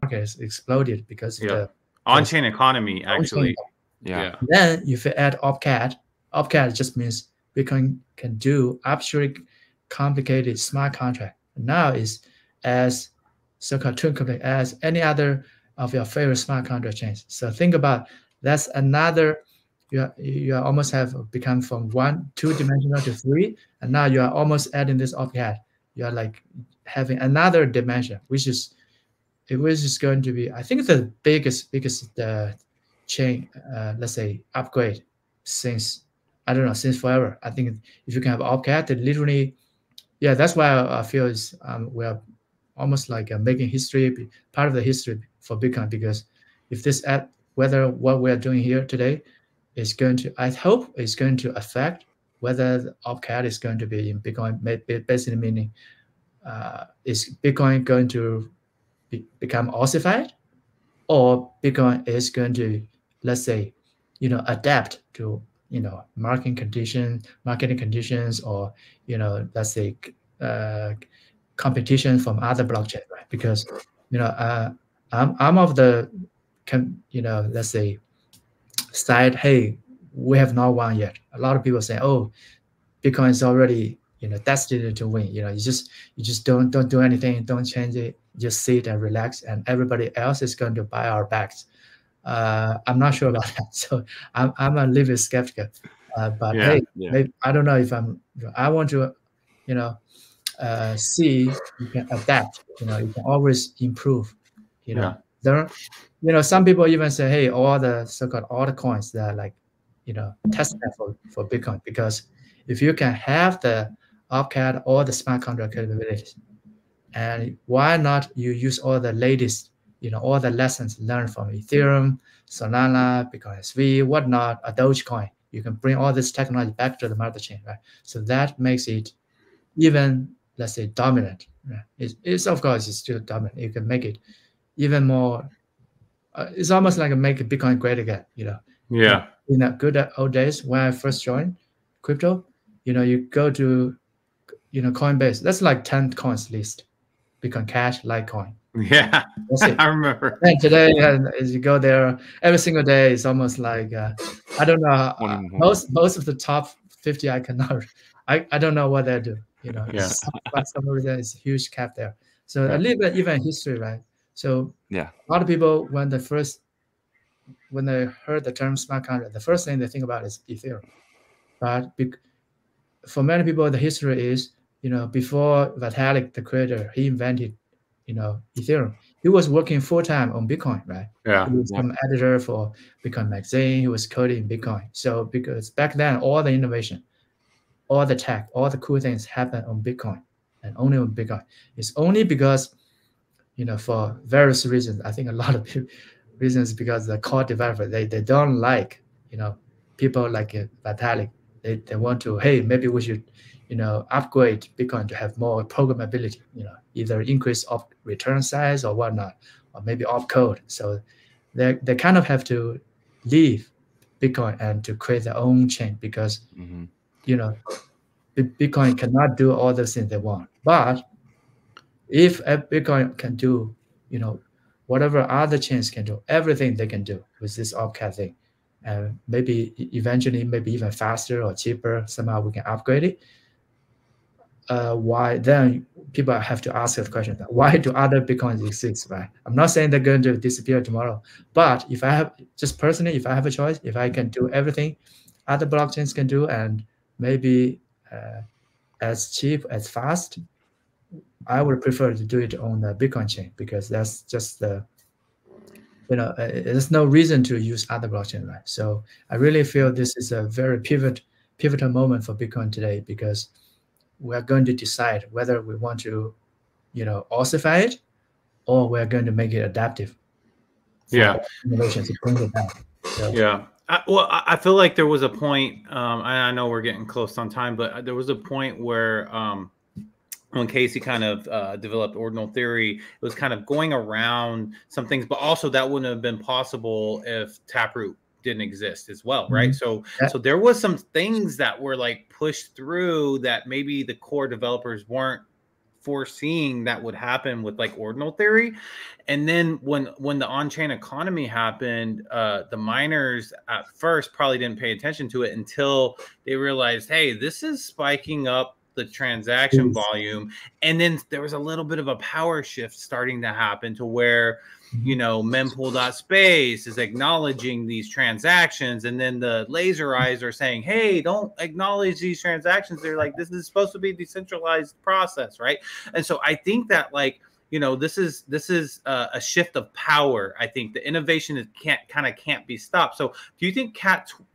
market has exploded because of the on-chain economy, actually. Yeah. Then if you add Opcat just means Bitcoin can do absolutely complicated smart contract. Now is as so-called twin complex as any other of your favorite smart contract chains. So think about that's another. You almost have become from 2-dimensional to 3, and now you are almost adding this Opcat. You are like having another dimension, which is going to be, I think, the biggest chain, let's say, upgrade since forever. I think if you can have Opcat, it literally, that's why I feel is we are almost like making history, part of the history for Bitcoin, because if this whether what we are doing here today is going to, I hope, is going to affect whether the Opcat is going to be in Bitcoin, basically meaning is Bitcoin going to become ossified, or Bitcoin is going to, let's say, adapt to marketing conditions, or let's say competition from other blockchain, right? Because I'm of the let's say side, hey, we have not won yet. A lot of people say, oh, Bitcoin is already destined to win. You just don't do anything, don't change it, just sit and relax, and everybody else is going to buy our backs. I'm not sure about that, so I'm a little bit skeptical. But maybe, I don't know if I want to see you can adapt. You can always improve. Some people even say, hey, all the so-called altcoins, that are like testnet for Bitcoin, because if you can have the Opcat or the smart contract capabilities, and why not you use all the latest, all the lessons learned from Ethereum, Solana, Bitcoin SV, whatnot, a Dogecoin. You can bring all this technology back to the mother chain, right? So that makes it even, let's say, dominant. Right? It's of course it's still dominant. You can make it even more. It's almost like make Bitcoin great again. Yeah. In the good old days when I first joined crypto, you go to Coinbase. That's like 10 coins list. Bitcoin Cash, Litecoin. Yeah, I remember. And today, as you go there, every single day is almost like I don't know. Most of the top 50 I cannot. I don't know what they do. Some reason it's a huge cap there. So a little bit even history, right? So a lot of people when they heard the term smart contract, the first thing they think about is Ethereum. But for many people, the history is before Vitalik, the creator, he invented Ethereum. He was working full time on Bitcoin, right? Yeah. He was some editor for Bitcoin magazine. He was coding Bitcoin. So because back then, all the innovation, all the tech, all the cool things happened on Bitcoin, and only on Bitcoin. It's only because for various reasons. I think a lot of reasons because the core developer they don't like people like Vitalik they want to, hey, maybe we should, upgrade Bitcoin to have more programmability, either increase of return size or whatnot, or maybe opcode. So they kind of have to leave Bitcoin and to create their own chain because, Bitcoin cannot do all the things they want. But if a Bitcoin can do, whatever other chains can do, everything they can do with this opcat thing, and maybe eventually, maybe even faster or cheaper, somehow we can upgrade it. Why then people have to ask the question, why do other Bitcoins exist, right? I'm not saying they're going to disappear tomorrow, but if I have, just personally, if I have a choice, if I can do everything other blockchains can do, and maybe as cheap, as fast, I would prefer to do it on the Bitcoin chain, because that's just the, there's no reason to use other blockchain, right? So I really feel this is a very pivotal moment for Bitcoin today, because we're going to decide whether we want to, ossify it, or we're going to make it adaptive. Innovation to bring it down. So, yeah. I feel like there was a point, I know we're getting close on time, but there was a point where when Casey kind of developed ordinal theory, it was kind of going around some things, but also that wouldn't have been possible if Taproot didn't exist as well, right? So there was some things that were like pushed through that maybe the core developers weren't foreseeing that would happen with like ordinal theory. And then when the on-chain economy happened, the miners at first probably didn't pay attention to it until they realized, hey, this is spiking up the transaction volume. And then there was a little bit of a power shift starting to happen to where, mempool.space is acknowledging these transactions, and then the laser eyes are saying, hey, don't acknowledge these transactions. They're like, this is supposed to be a decentralized process, right? And so I think that, like, this is a shift of power. I think the innovation can't be stopped. So do you think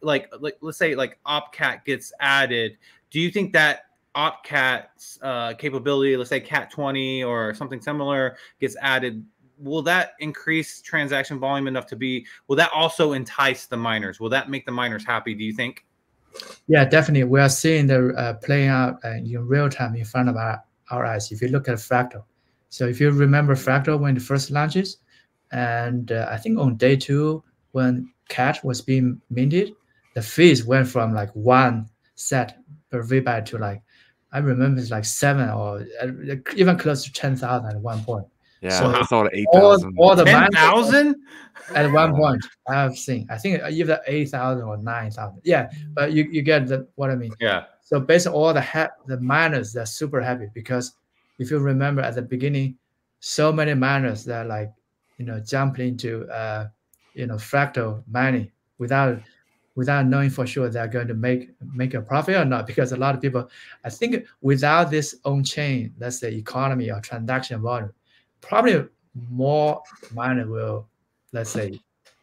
like let's say like opcat gets added, do you think that opcat's capability, let's say Cat20 or something similar, gets added, will that increase transaction volume enough will that also entice the miners? Will that make the miners happy, do you think? Yeah, definitely. We are seeing the playing out in real time in front of our eyes. If you look at Fractal, so if you remember Fractal when it first launches, and I think on day 2 when Cat was being minted, the fees went from like 1 set per VByte to like, I remember it's like 7 or even close to 10,000 at one point. Yeah, so I saw it 8,000. All the 10,000 at one point. I have seen, I think either 8,000 or 9,000. Yeah, but you get what I mean. Yeah. So basically, all the miners, they're super happy, because if you remember at the beginning, so many miners that like jumped into Fractal mining without knowing for sure they're going to make a profit or not, because a lot of people, I think, without this on-chain, let's say, economy or transaction volume, probably more miner will, let's say,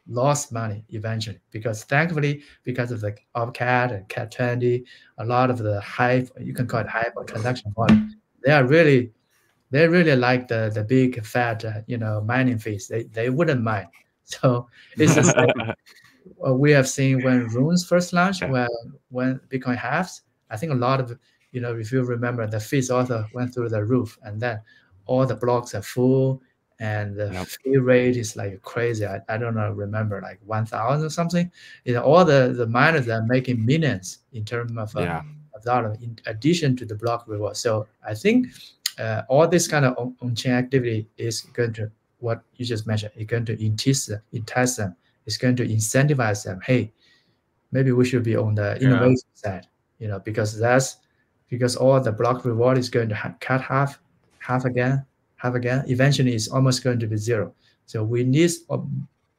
lost money eventually, because thankfully, because of the opcat and Cat20, a lot of the hype, you can call it hype or transaction volume, they really like the big fat mining fees. They wouldn't mind. So it's the same we have seen when runes first launched, when Bitcoin halves. I think a lot of, if you remember, the fees also went through the roof, and then all the blocks are full, and the fee rate is like crazy. I don't know, remember, like 1,000 or something. All the miners are making millions in terms of dollar in addition to the block reward. So I think all this kind of on-chain activity is going to, what you just mentioned, is going to entice them. It's going to incentivize them. Hey, maybe we should be on the innovation side, because all the block reward is going to cut half again. Eventually, it's almost going to be zero. So we need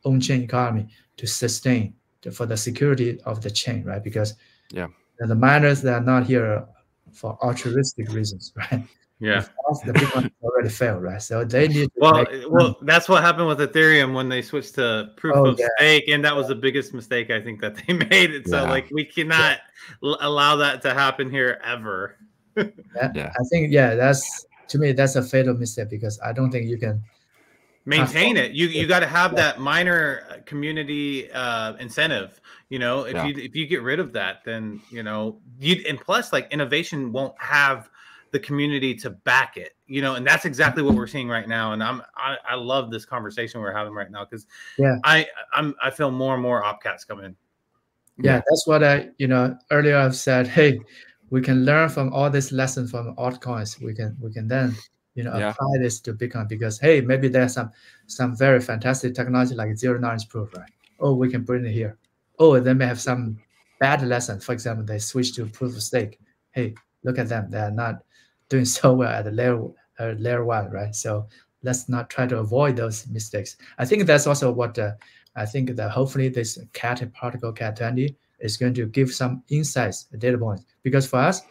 on-chain economy to sustain for the security of the chain, right? Because the miners, they are not here for altruistic reasons, right? Yeah, the Bitcoin already failed, right? So they need. Well, that's what happened with Ethereum when they switched to proof of stake, and that was the biggest mistake I think that they made. So like, we cannot allow that to happen here ever. I think that's, to me, that's a fatal mistake, because I don't think you can maintain it. You got to have that minor community incentive. You know, if you get rid of that, then and plus, like, innovation won't have the community to back it. And that's exactly what we're seeing right now. And I love this conversation we're having right now, because I feel more and more opcats coming in. Yeah, that's what I earlier I've said. Hey, we can learn from all this lesson from altcoins. We can then apply this to Bitcoin, because hey, maybe there's some very fantastic technology like zero knowledge proof, right? Oh, we can bring it here. Oh, they may have some bad lesson. For example, they switch to proof of stake. Hey, look at them. They are not doing so well at the layer one, right? So let's not try to avoid those mistakes. I think that's also what I think that hopefully this Cat particle Cat20 is going to give some insights, data points. Because for us,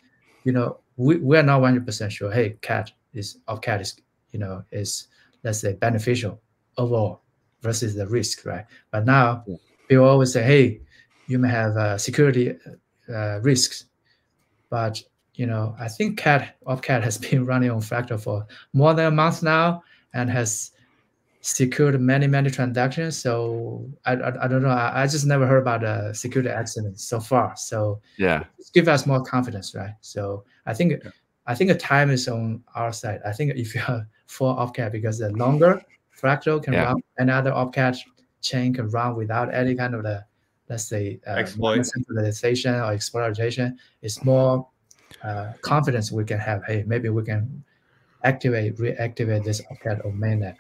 we are not 100% sure. Hey, Cat is is, let's say, beneficial overall versus the risk, right? But now people always say, hey, you may have security risks, but I think Opcat has been running on Fractal for more than a month now and has secured many transactions. So I don't know. I just never heard about a security accident so far. So it's give us more confidence, right? So I think the time is on our side. I think if you are for Opcat, because the longer Fractal can run, another Opcat chain can run without any kind of let's say centralization or exploitation, it's more confidence we can have. Hey, maybe we can reactivate this Opcat on mainnet.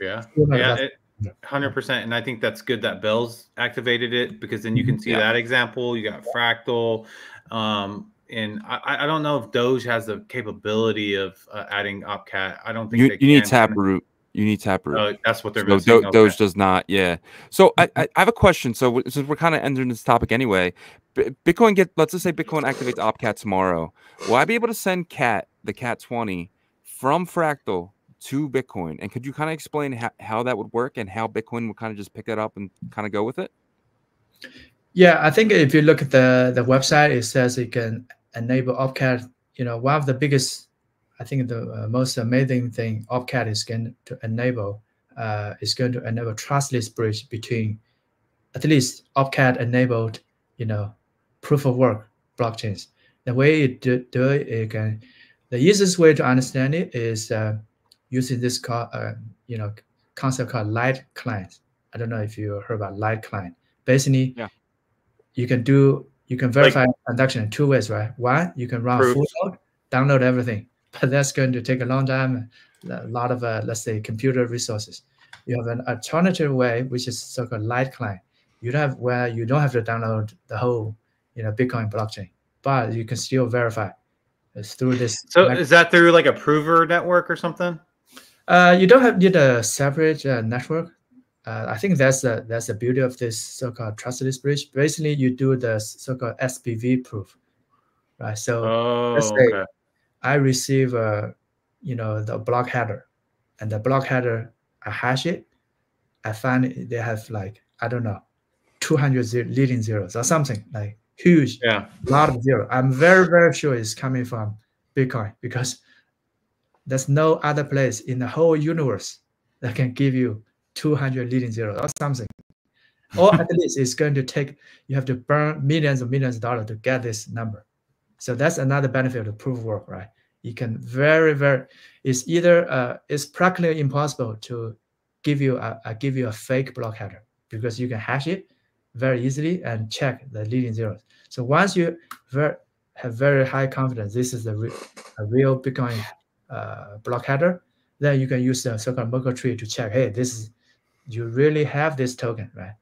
100%. And I think that's good that Bell's activated it, because then you can see that example. You got Fractal, and I don't know if Doge has the capability of adding Opcat. I don't think you need Taproot. You need Taproot. Oh, that's what they're missing. Doge does not. Yeah. So I have a question. So since we're kind of entering this topic anyway, let's just say Bitcoin activates Opcat tomorrow. Will I be able to send the Cat20 from Fractal to Bitcoin? And could you kind of explain how that would work and how Bitcoin would kind of just pick it up and kind of go with it? Yeah, I think if you look at the website, it says it can enable Opcat. One of the biggest, I think the most amazing thing Opcat is going to enable trustless bridge between at least Opcat enabled, proof of work blockchains. The way it do it can, the easiest way to understand it is using this concept called light client. I don't know if you heard about light client. Basically, you can verify transaction in two ways, right? One, you can run a full node, download everything, but that's going to take a long time, a lot of let's say computer resources. You have an alternative way, which is so-called light client. You don't have to download the whole Bitcoin blockchain, but you can still verify. It's through this. So is that through like a prover network or something? You don't need a separate network. I think that's the beauty of this so-called trustless bridge. Basically, you do the so-called SPV proof, right? So let's say I receive the block header, and the block header, I hash it. I find they have like, I don't know, 200 leading zeros or something, like huge, lot of zero. I'm very, very sure it's coming from Bitcoin, because there's no other place in the whole universe that can give you 200 leading zeros or something. Or at least it's going to take, you have to burn millions of dollars to get this number. So that's another benefit of the proof of work, right? You can it's either, it's practically impossible to give you a fake block header, because you can hash it very easily and check the leading zeros. So once you have very high confidence, this is a real Bitcoin block header, then you can use the so-called Merkle tree to check, hey, you really have this token, right?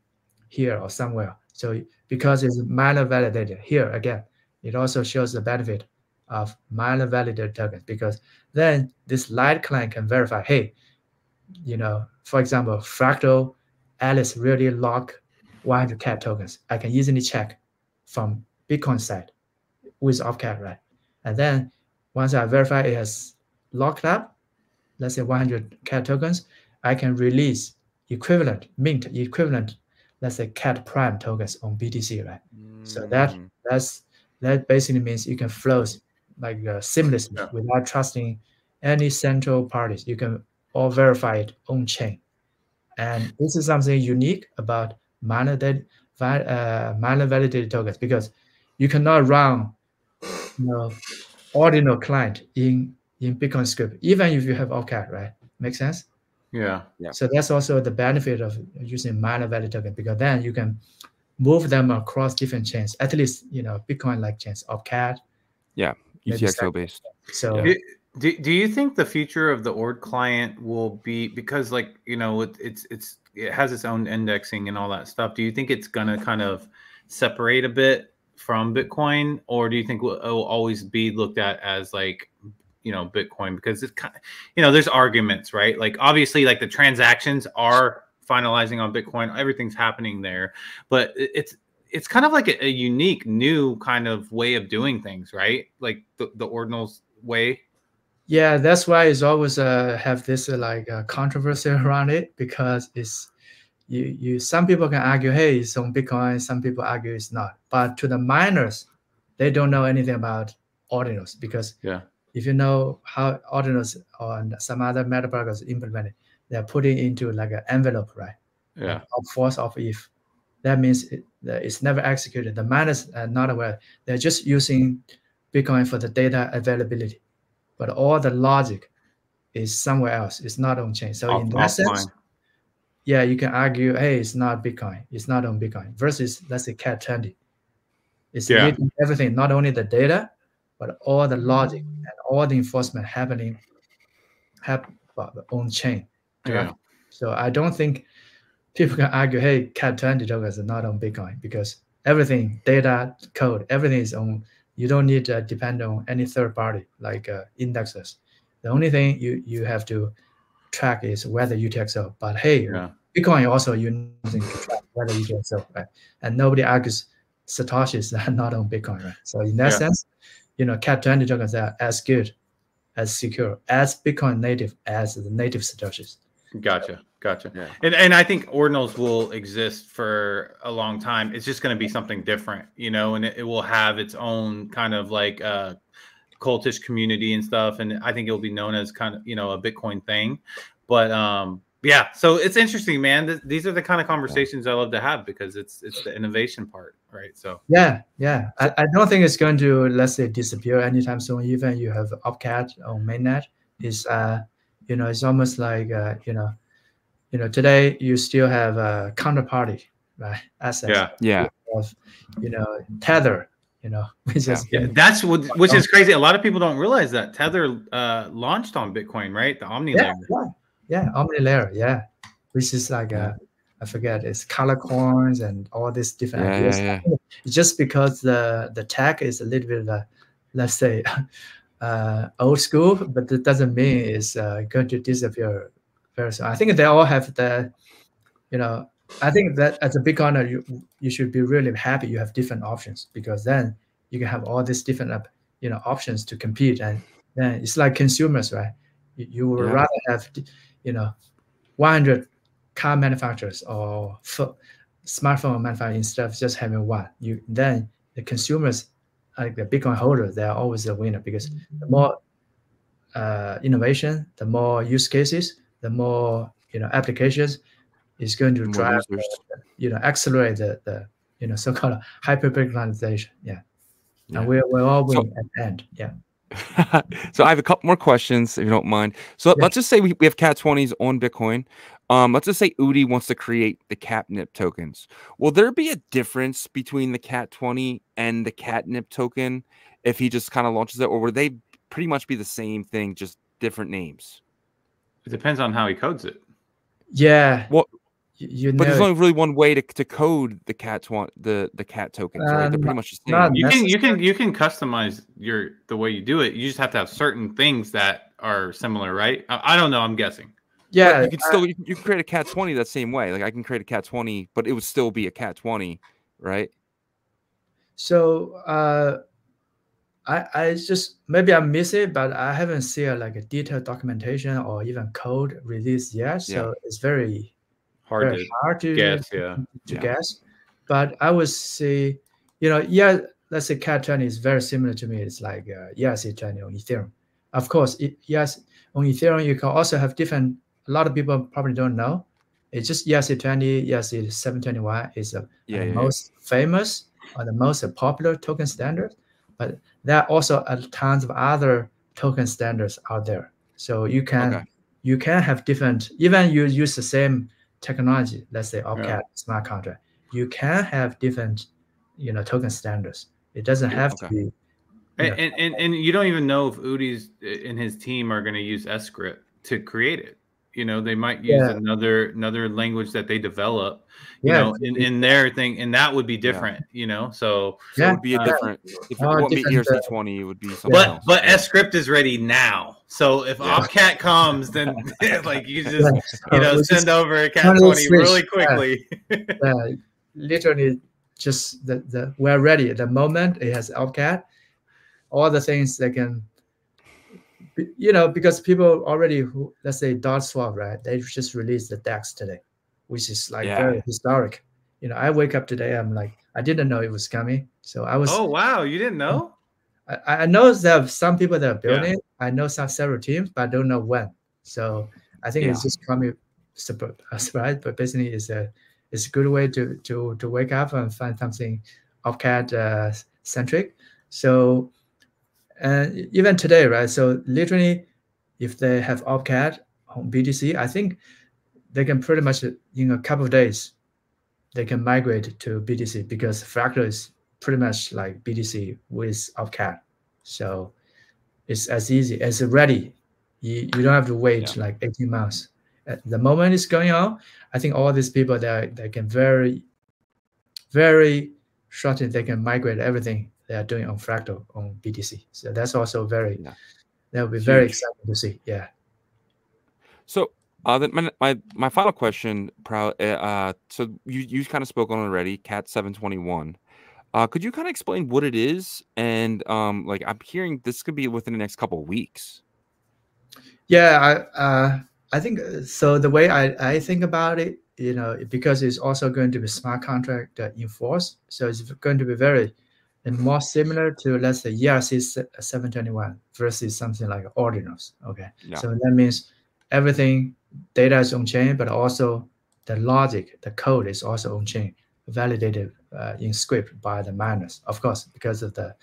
Here or somewhere. So because it's miner validated, here again, it also shows the benefit of miner validated tokens, because then this light client can verify, hey, for example, Fractal Alice really lock 100 cat tokens. I can easily check from Bitcoin side with Opcat, right? And then once I verify it has locked up, let's say 100 cat tokens, I can release mint equivalent, let's say cat prime tokens on BTC, right? So that basically means you can flow like seamlessly without trusting any central parties. You can all verify it on chain. And this is something unique about minor validated tokens, because you cannot run, ordinal client in Bitcoin script, even if you have OCAD, right? Make sense? Yeah. So that's also the benefit of using minor validated token, because then you can move them across different chains, at least Bitcoin like chains, OCAD. Yeah, UTXO based. So do you think the future of the Ord client will be, because like it has its own indexing and all that stuff? Do you think it's gonna kind of separate a bit from Bitcoin, or do you think it will always be looked at as like Bitcoin? Because it's kind of, there's arguments, right? Like obviously, like the transactions are finalizing on Bitcoin, everything's happening there, but it's kind of like a unique new kind of way of doing things, right? Like the ordinals way. Yeah, that's why it's always have this controversy around it, because it's you some people can argue, hey, it's on Bitcoin, some people argue it's not. But to the miners, they don't know anything about ordinals, because if you know how ordinals or some other meta protocols implemented, they're putting into like an envelope, right? Yeah. Of force of if. That means it's never executed. The miners are not aware. They're just using Bitcoin for the data availability, but all the logic is somewhere else. It's not on chain. So in that sense, yeah, you can argue, hey, it's not Bitcoin. It's not on Bitcoin. Versus, let's say, Cat20. It's leading everything, not only the data, but all the logic and all the enforcement happening on chain. Yeah. So I don't think people can argue, hey, Cat20 tokens are not on Bitcoin, because everything, data, code, everything is on. You don't need to depend on any third party like indexes. The only thing you have to track is whether UTXO. But hey, Bitcoin also using to track whether UTXO, right? And nobody argues Satoshis are not on Bitcoin, right? So in that sense, Cat20 tokens are as good, as secure, as Bitcoin native as the native Satoshis. Gotcha. Yeah. And I think ordinals will exist for a long time. It's just going to be something different, and it will have its own kind of like cultish community and stuff. And I think it will be known as kind of, a Bitcoin thing. But yeah, so it's interesting, man. These are the kind of conversations I love to have, because it's the innovation part, right? So yeah. I don't think it's going to, let's say, disappear anytime soon. Even you have OpCat on mainnet, is it's almost like today you still have a counterparty, right? Assets. Yeah. Of Tether, which is that's which is crazy. A lot of people don't realize that Tether launched on Bitcoin, right? The Omni layer. Yeah, Omni layer, yeah. Which is like I forget, it's color coins and all these different ideas. Yeah. It's just because the tech is a little bit let's say old school, but it doesn't mean it's going to disappear very soon. I think they all have the I think that as a Bitcoiner, you should be really happy you have different options, because then you can have all these different options to compete. And then it's like consumers, right? You would rather have 100 car manufacturers or smartphone manufacturers instead of just having one. Then the consumers, like the Bitcoin holders, they are always the winner, because the more innovation, the more use cases, the more applications is going to drive accelerate the so-called hyper-Bitcoinization. And we're all win at the end. So I have a couple more questions, if you don't mind. So let's just say we have Cat20s on Bitcoin. Let's just say Udi wants to create the catnip tokens. Will there be a difference between the Cat20 and the catnip token if he just kind of launches it, or would they pretty much be the same thing, just different names? It depends on how he codes it. Yeah. Well, but there's only really one way to code the cat tokens, right? They're pretty much the same. You can customize the way you do it. You just have to have certain things that are similar, right? I don't know. I'm guessing. Yeah, but you can still you can create a Cat20 that same way. Like I can create a Cat20, but it would still be a Cat20, right? So I just, maybe I miss it, but I haven't seen like a detailed documentation or even code released yet. So it's very hard to guess. Guess. But I would say, let's say Cat20 is very similar to me. It's like ERC20 on Ethereum. Of course, on Ethereum you can also have different. A lot of people probably don't know. It's just ERC20, ERC721 is the Yeah. most famous or the most popular token standard, but there are also tons of other token standards out there. So you can have different, even you use the same technology, let's say OpCat smart contract, you can have different, token standards. It doesn't have to be. And you don't even know if Udi's and his team are going to use sCrypt to create it. They might use another language that they develop, in their thing, and that would be different, So it would be a different. If it won't be ERC20, it would be something else. But sCrypt is ready now. So if OpCat comes, then like you just send over a Cat20 really quickly. Literally, just we're ready. The moment it has OpCat, all the things they can. Because people already, let's say dot swap, right? They just released the DEX today, which is like very historic. I wake up today, I'm like, I didn't know it was coming. So I was. Oh wow, you didn't know? I know there are some people that are building it. I know several teams, but I don't know when. So I think it's just coming surprise. But basically, it's a good way to wake up and find something OpCat centric. So. And even today, right? So literally, if they have OpCat on BTC, I think they can pretty much, in a couple of days, they can migrate to BTC because Fractal is pretty much like BTC with OpCat. So it's as easy as ready. You don't have to wait like 18 months. At the moment it's going on, I think all these people they can very, very shortly, they can migrate everything they are doing on Fractal on BTC. So that's also that would be very exciting to see. Yeah. So then my final question, so you kind of spoke on it already, Cat 721. Could you kind of explain what it is? And like I'm hearing this could be within the next couple of weeks. Yeah, I think so. The way I think about it, because it's also going to be smart contract enforced, so it's going to be very and more similar to, let's say, ERC 721 versus something like ordinals. Okay, so that means everything data is on chain, but also the logic, the code is also on chain, validated in script by the miners, of course, because of the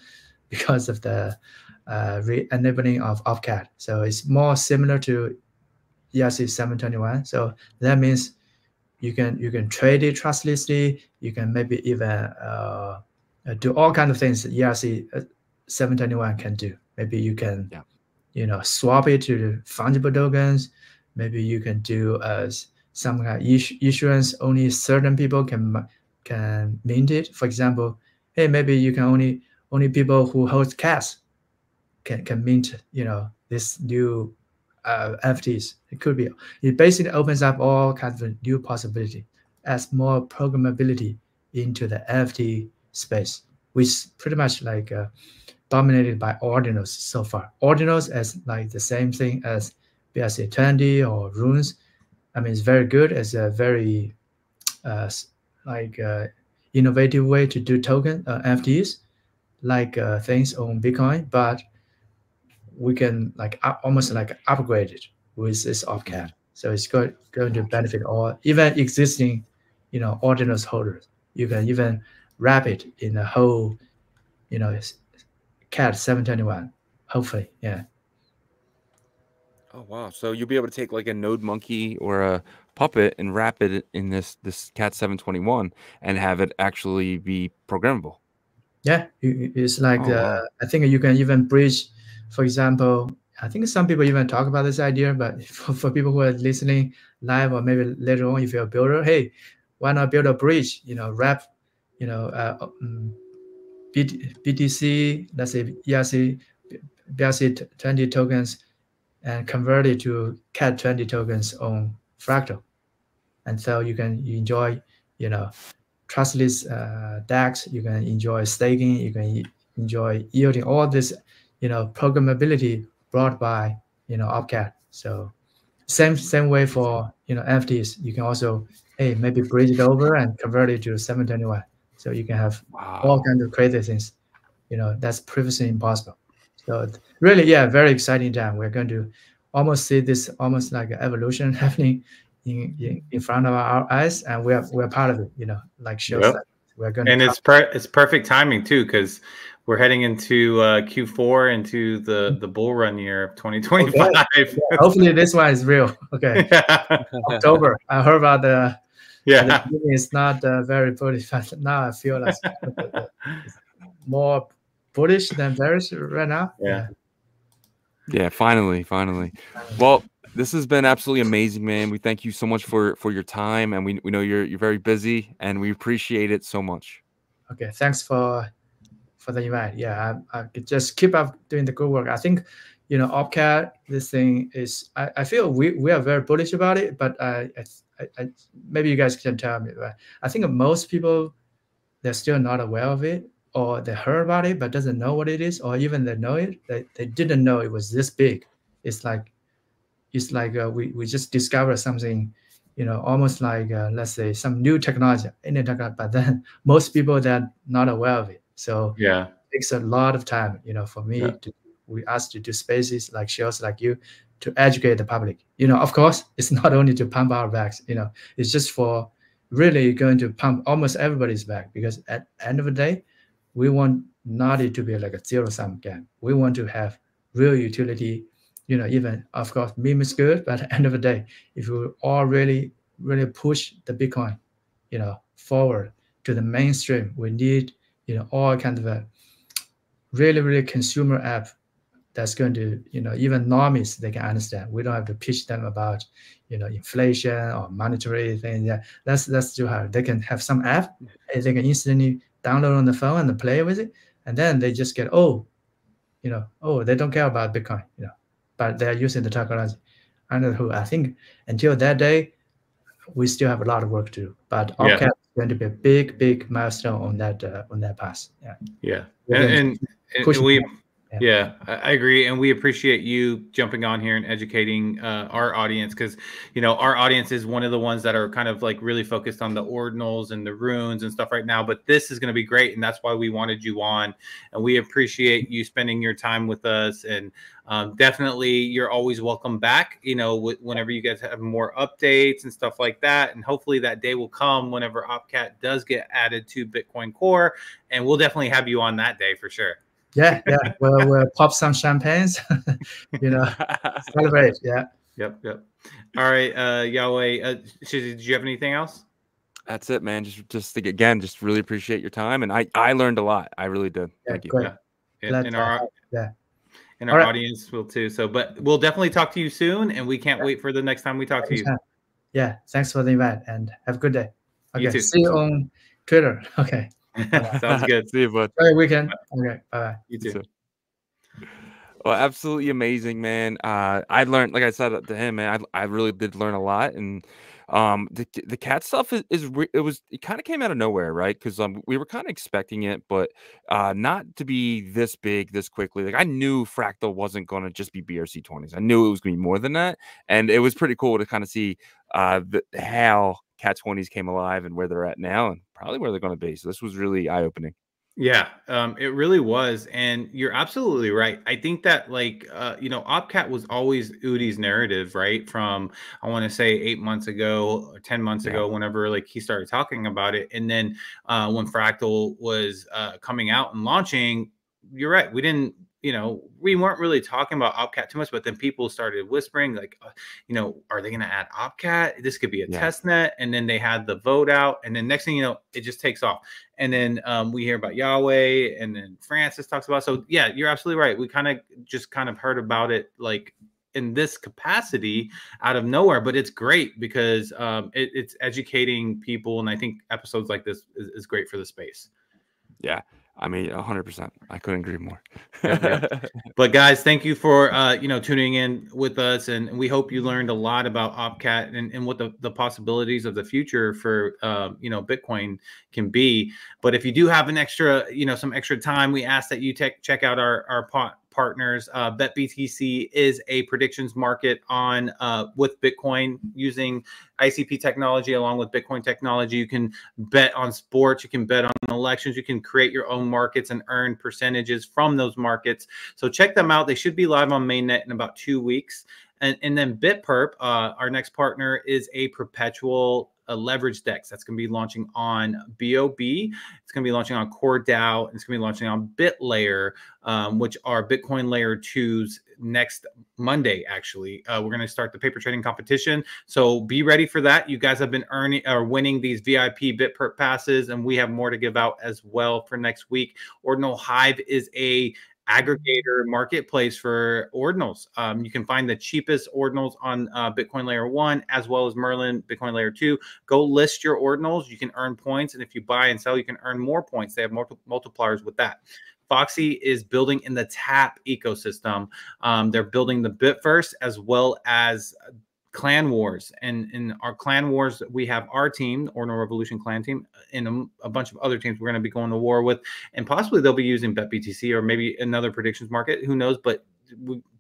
re-enabling of OpCat. So it's more similar to ERC 721. So that means you can trade it trustlessly. You can maybe even do all kinds of things that ERC 721 can do. Maybe you can, swap it to fungible tokens. Maybe you can do some kind of issuance. Only certain people can mint it. For example, hey, maybe you can only people who hold cash can mint, this new NFTs. It could be. It basically opens up all kinds of new possibility, adds more programmability into the NFT space, which pretty much like dominated by ordinals so far. Ordinals as like the same thing as BRC20 or runes. I mean, it's very good as a very innovative way to do token NFTs, like things on Bitcoin, but we can almost upgrade it with this OpCat. So it's going to benefit all, even existing, ordinals holders. You can even wrap it in the whole, Cat 721, hopefully, yeah. Oh wow! So you'll be able to take like a Node Monkey or a Puppet and wrap it in this Cat 721 and have it actually be programmable. Yeah, it's like I think you can even bridge. For example, I think some people even talk about this idea, but for people who are listening live or maybe later on, if you're a builder, hey, why not build a bridge? Wrap, BTC, let's say BRC20 tokens, and convert it to Cat20 tokens on Fractal, and so you can enjoy, trustless DAX. You can enjoy staking. You can enjoy yielding. All this, programmability brought by, OpCat. So same way for NFTs. You can also maybe bridge it over and convert it to 721. So you can have all kinds of crazy things. That's previously impossible. So really, very exciting time. We're going to almost see this almost like an evolution happening in front of our eyes, and we're part of it. You know, like shows Yep. that we're going And to. it's perfect timing too, because we're heading into Q4, into the bull run year of 2025. Okay. Yeah, hopefully this one is real. Okay, October. I heard about the beginning is not very bullish, but now I feel like it's more bullish than bearish right now. Yeah, finally. Well, this has been absolutely amazing, man. We thank you so much for your time, and we know you're very busy, and we appreciate it so much. Okay, thanks for the invite. Yeah, I could just keep up doing the good work. I think, you know, OpCat, this thing is, I feel we are very bullish about it, but I maybe you guys can tell me, but I think most people, they're still not aware of it, or they heard about it but doesn't know what it is, or even they know it, they didn't know it was this big. It's like we just discovered something, you know, almost like let's say some new technology, but then most people, they're not aware of it. So Yeah. it takes a lot of time, you know, for me we asked to do spaces like shows like you to educate the public. You know, of course, it's not only to pump our backs, you know, it's just for really going to pump almost everybody's back, because at the end of the day, we want not it to be like a zero-sum game. We want to have real utility. You know, even of course meme is good, but at the end of the day, if we all really push the Bitcoin, you know, forward to the mainstream, we need, you know, all kind of a really consumer app that's going to, you know, even normies, they can understand. We don't have to pitch them about, you know, inflation or monetary things. Yeah, that's too hard. They can have some app, and they can instantly download on the phone and play with it, and then they just get, oh, you know, oh, they don't care about Bitcoin, you know, but they're using the technology. And who I think until that day, we still have a lot of work to do. But OpCat is going to be a big milestone on that path. Yeah. And we yeah, I agree, and we appreciate you jumping on here and educating our audience, because, you know, our audience is one of the ones that are kind of like really focused on the ordinals and the runes and stuff right now. But this is going to be great, and that's why we wanted you on, and we appreciate you spending your time with us. And definitely, you're always welcome back. You know, whenever you guys have more updates and stuff like that, and hopefully that day will come whenever OpCat does get added to Bitcoin Core, and we'll definitely have you on that day for sure. Yeah. We'll pop some champagnes, you know, celebrate. Yeah. Yep. All right, Xiaohui, Shizzy, did you have anything else? That's it, man. Just again, just really appreciate your time, and I learned a lot. I really did. Thank you. Great. And our audience will too. So, but we'll definitely talk to you soon, and we can't wait for the next time we talk to you. Yeah. Thanks for the invite, and have a good day. Okay. You too. See you on Twitter. Okay. Sounds good. See you, bud. Great weekend. Okay. Bye. You too. Well, absolutely amazing, man. I learned, like I said to him, man, I really did learn a lot. And the cat stuff it kind of came out of nowhere, right? Because we were kind of expecting it, but not to be this big this quickly. Like, I knew Fractal wasn't going to just be BRC20s. I knew it was going to be more than that, and it was pretty cool to kind of see how Cat20s came alive and where they're at now, and probably where they're going to be. So this was really eye-opening. Yeah, it really was. And you're absolutely right. I think that, like, you know, OpCat was always Udi's narrative, right? From, I want to say 8 months ago or 10 months ago, whenever like he started talking about it. And then when Fractal was coming out and launching, you're right. We didn't, you know, we weren't really talking about OpCat too much, but then people started whispering like, you know, are they going to add OpCat? This could be a test net. And then they had the vote out, and then next thing you know, it just takes off. And then we hear about Xiaohui, and then Francis talks about. So yeah, you're absolutely right. We kind of heard about it like in this capacity out of nowhere, but it's great because it's educating people, and I think episodes like this is great for the space. Yeah. I mean, 100%. I couldn't agree more. But guys, thank you for you know, tuning in with us, and we hope you learned a lot about OpCat and what the possibilities of the future for you know, Bitcoin can be. But if you do have an extra, you know, some extra time, we ask that you check out our partners. BetBTC is a predictions market on with Bitcoin using ICP technology along with Bitcoin technology. You can bet on sports, you can bet on elections, you can create your own markets and earn percentages from those markets. So check them out. They should be live on mainnet in about 2 weeks. And then BitPerp, our next partner, is a perpetual leverage DEX that's going to be launching on BOB. It's going to be launching on CoreDAO. And it's going to be launching on BitLayer, which are Bitcoin Layer 2s next Monday. Actually, we're going to start the paper trading competition, so be ready for that. You guys have been winning these VIP BitPerp passes, and we have more to give out as well for next week. Ordinal Hive is a aggregator marketplace for ordinals. You can find the cheapest ordinals on Bitcoin Layer 1 as well as Merlin Bitcoin Layer 2. Go list your ordinals. You can earn points, and if you buy and sell, you can earn more points. They have multipliers with that. Foxy is building in the TAP ecosystem. They're building the Bitverse as well as Clan Wars. And in our Clan Wars, we have our team, Ordinal Revolution clan team, and a bunch of other teams we're going to be going to war with. And possibly they'll be using BetBTC or maybe another predictions market. Who knows? But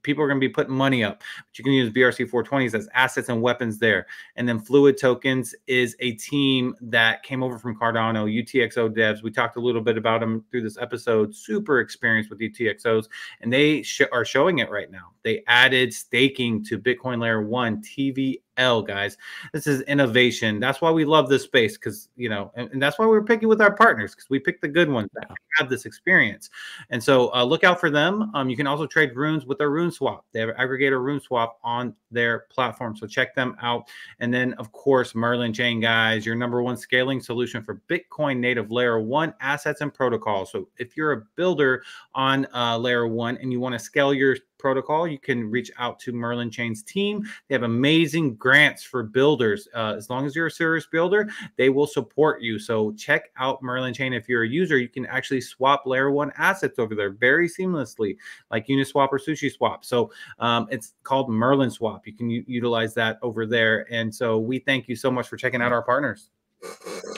people are going to be putting money up. But you can use BRC 420s as assets and weapons there. And then Fluid Tokens is a team that came over from Cardano, UTXO devs. We talked a little bit about them through this episode. Super experienced with UTXOs, and they are showing it right now. They added staking to Bitcoin Layer 1 TVL, guys. This is innovation. That's why we love this space, because, you know, and that's why we're picky with our partners, because we pick the good ones that have this experience. And so look out for them. You can also trade runes with their Rune Swap. They have an aggregator Rune Swap on their platform, so check them out. And then, of course, Merlin Chain, guys, your #1 scaling solution for Bitcoin native Layer 1 assets and protocols. So if you're a builder on Layer 1 and you want to scale your protocol, you can reach out to Merlin Chain's team. They have amazing grants for builders. As long as you're a serious builder, they will support you. So check out Merlin Chain. If you're a user, you can actually swap Layer 1 assets over there very seamlessly, like Uniswap or Sushi Swap. So it's called Merlin Swap. You can utilize that over there. And so we thank you so much for checking out our partners.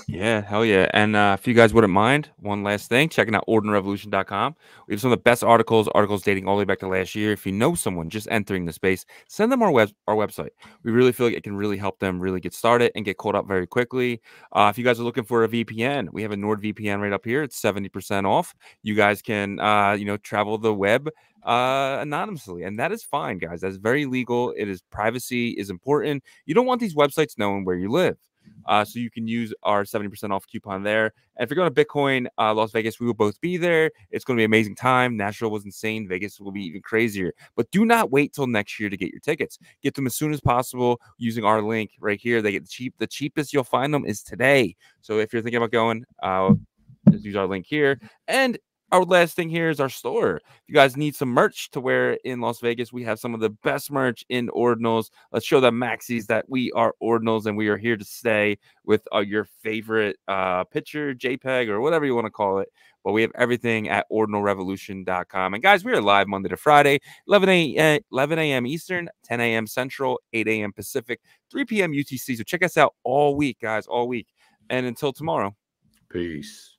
Yeah, hell yeah. And if you guys wouldn't mind, one last thing, checking out ordinalrevolution.com. We have some of the best articles dating all the way back to last year. If you know someone just entering the space, send them our website. We really feel like it can really help them really get started and get caught up very quickly. If you guys are looking for a VPN, we have a NordVPN right up here. It's 70% off. You guys can, travel the web anonymously, and that is fine, guys. That's very legal. It is, privacy is important. You don't want these websites knowing where you live. So you can use our 70% off coupon there. And if you're going to Bitcoin Las Vegas, we will both be there. It's going to be an amazing time. Nashville was insane. Vegas will be even crazier. But do not wait till next year to get your tickets. Get them as soon as possible using our link right here. They get cheap. The cheapest you'll find them is today. So if you're thinking about going, just use our link here. And our last thing here is our store. If you guys need some merch to wear in Las Vegas, we have some of the best merch in Ordinals. Let's show the maxis that we are Ordinals and we are here to stay with your favorite picture, JPEG, or whatever you want to call it. But we have everything at ordinalrevolution.com. And guys, we are live Monday to Friday, 11 a.m. Eastern, 10 a.m. Central, 8 a.m. Pacific, 3 p.m. UTC. So check us out all week, guys, all week. And until tomorrow, peace.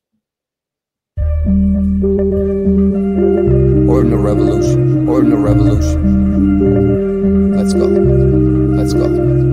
Ordinal Revolution. Ordinal Revolution. Let's go. Let's go.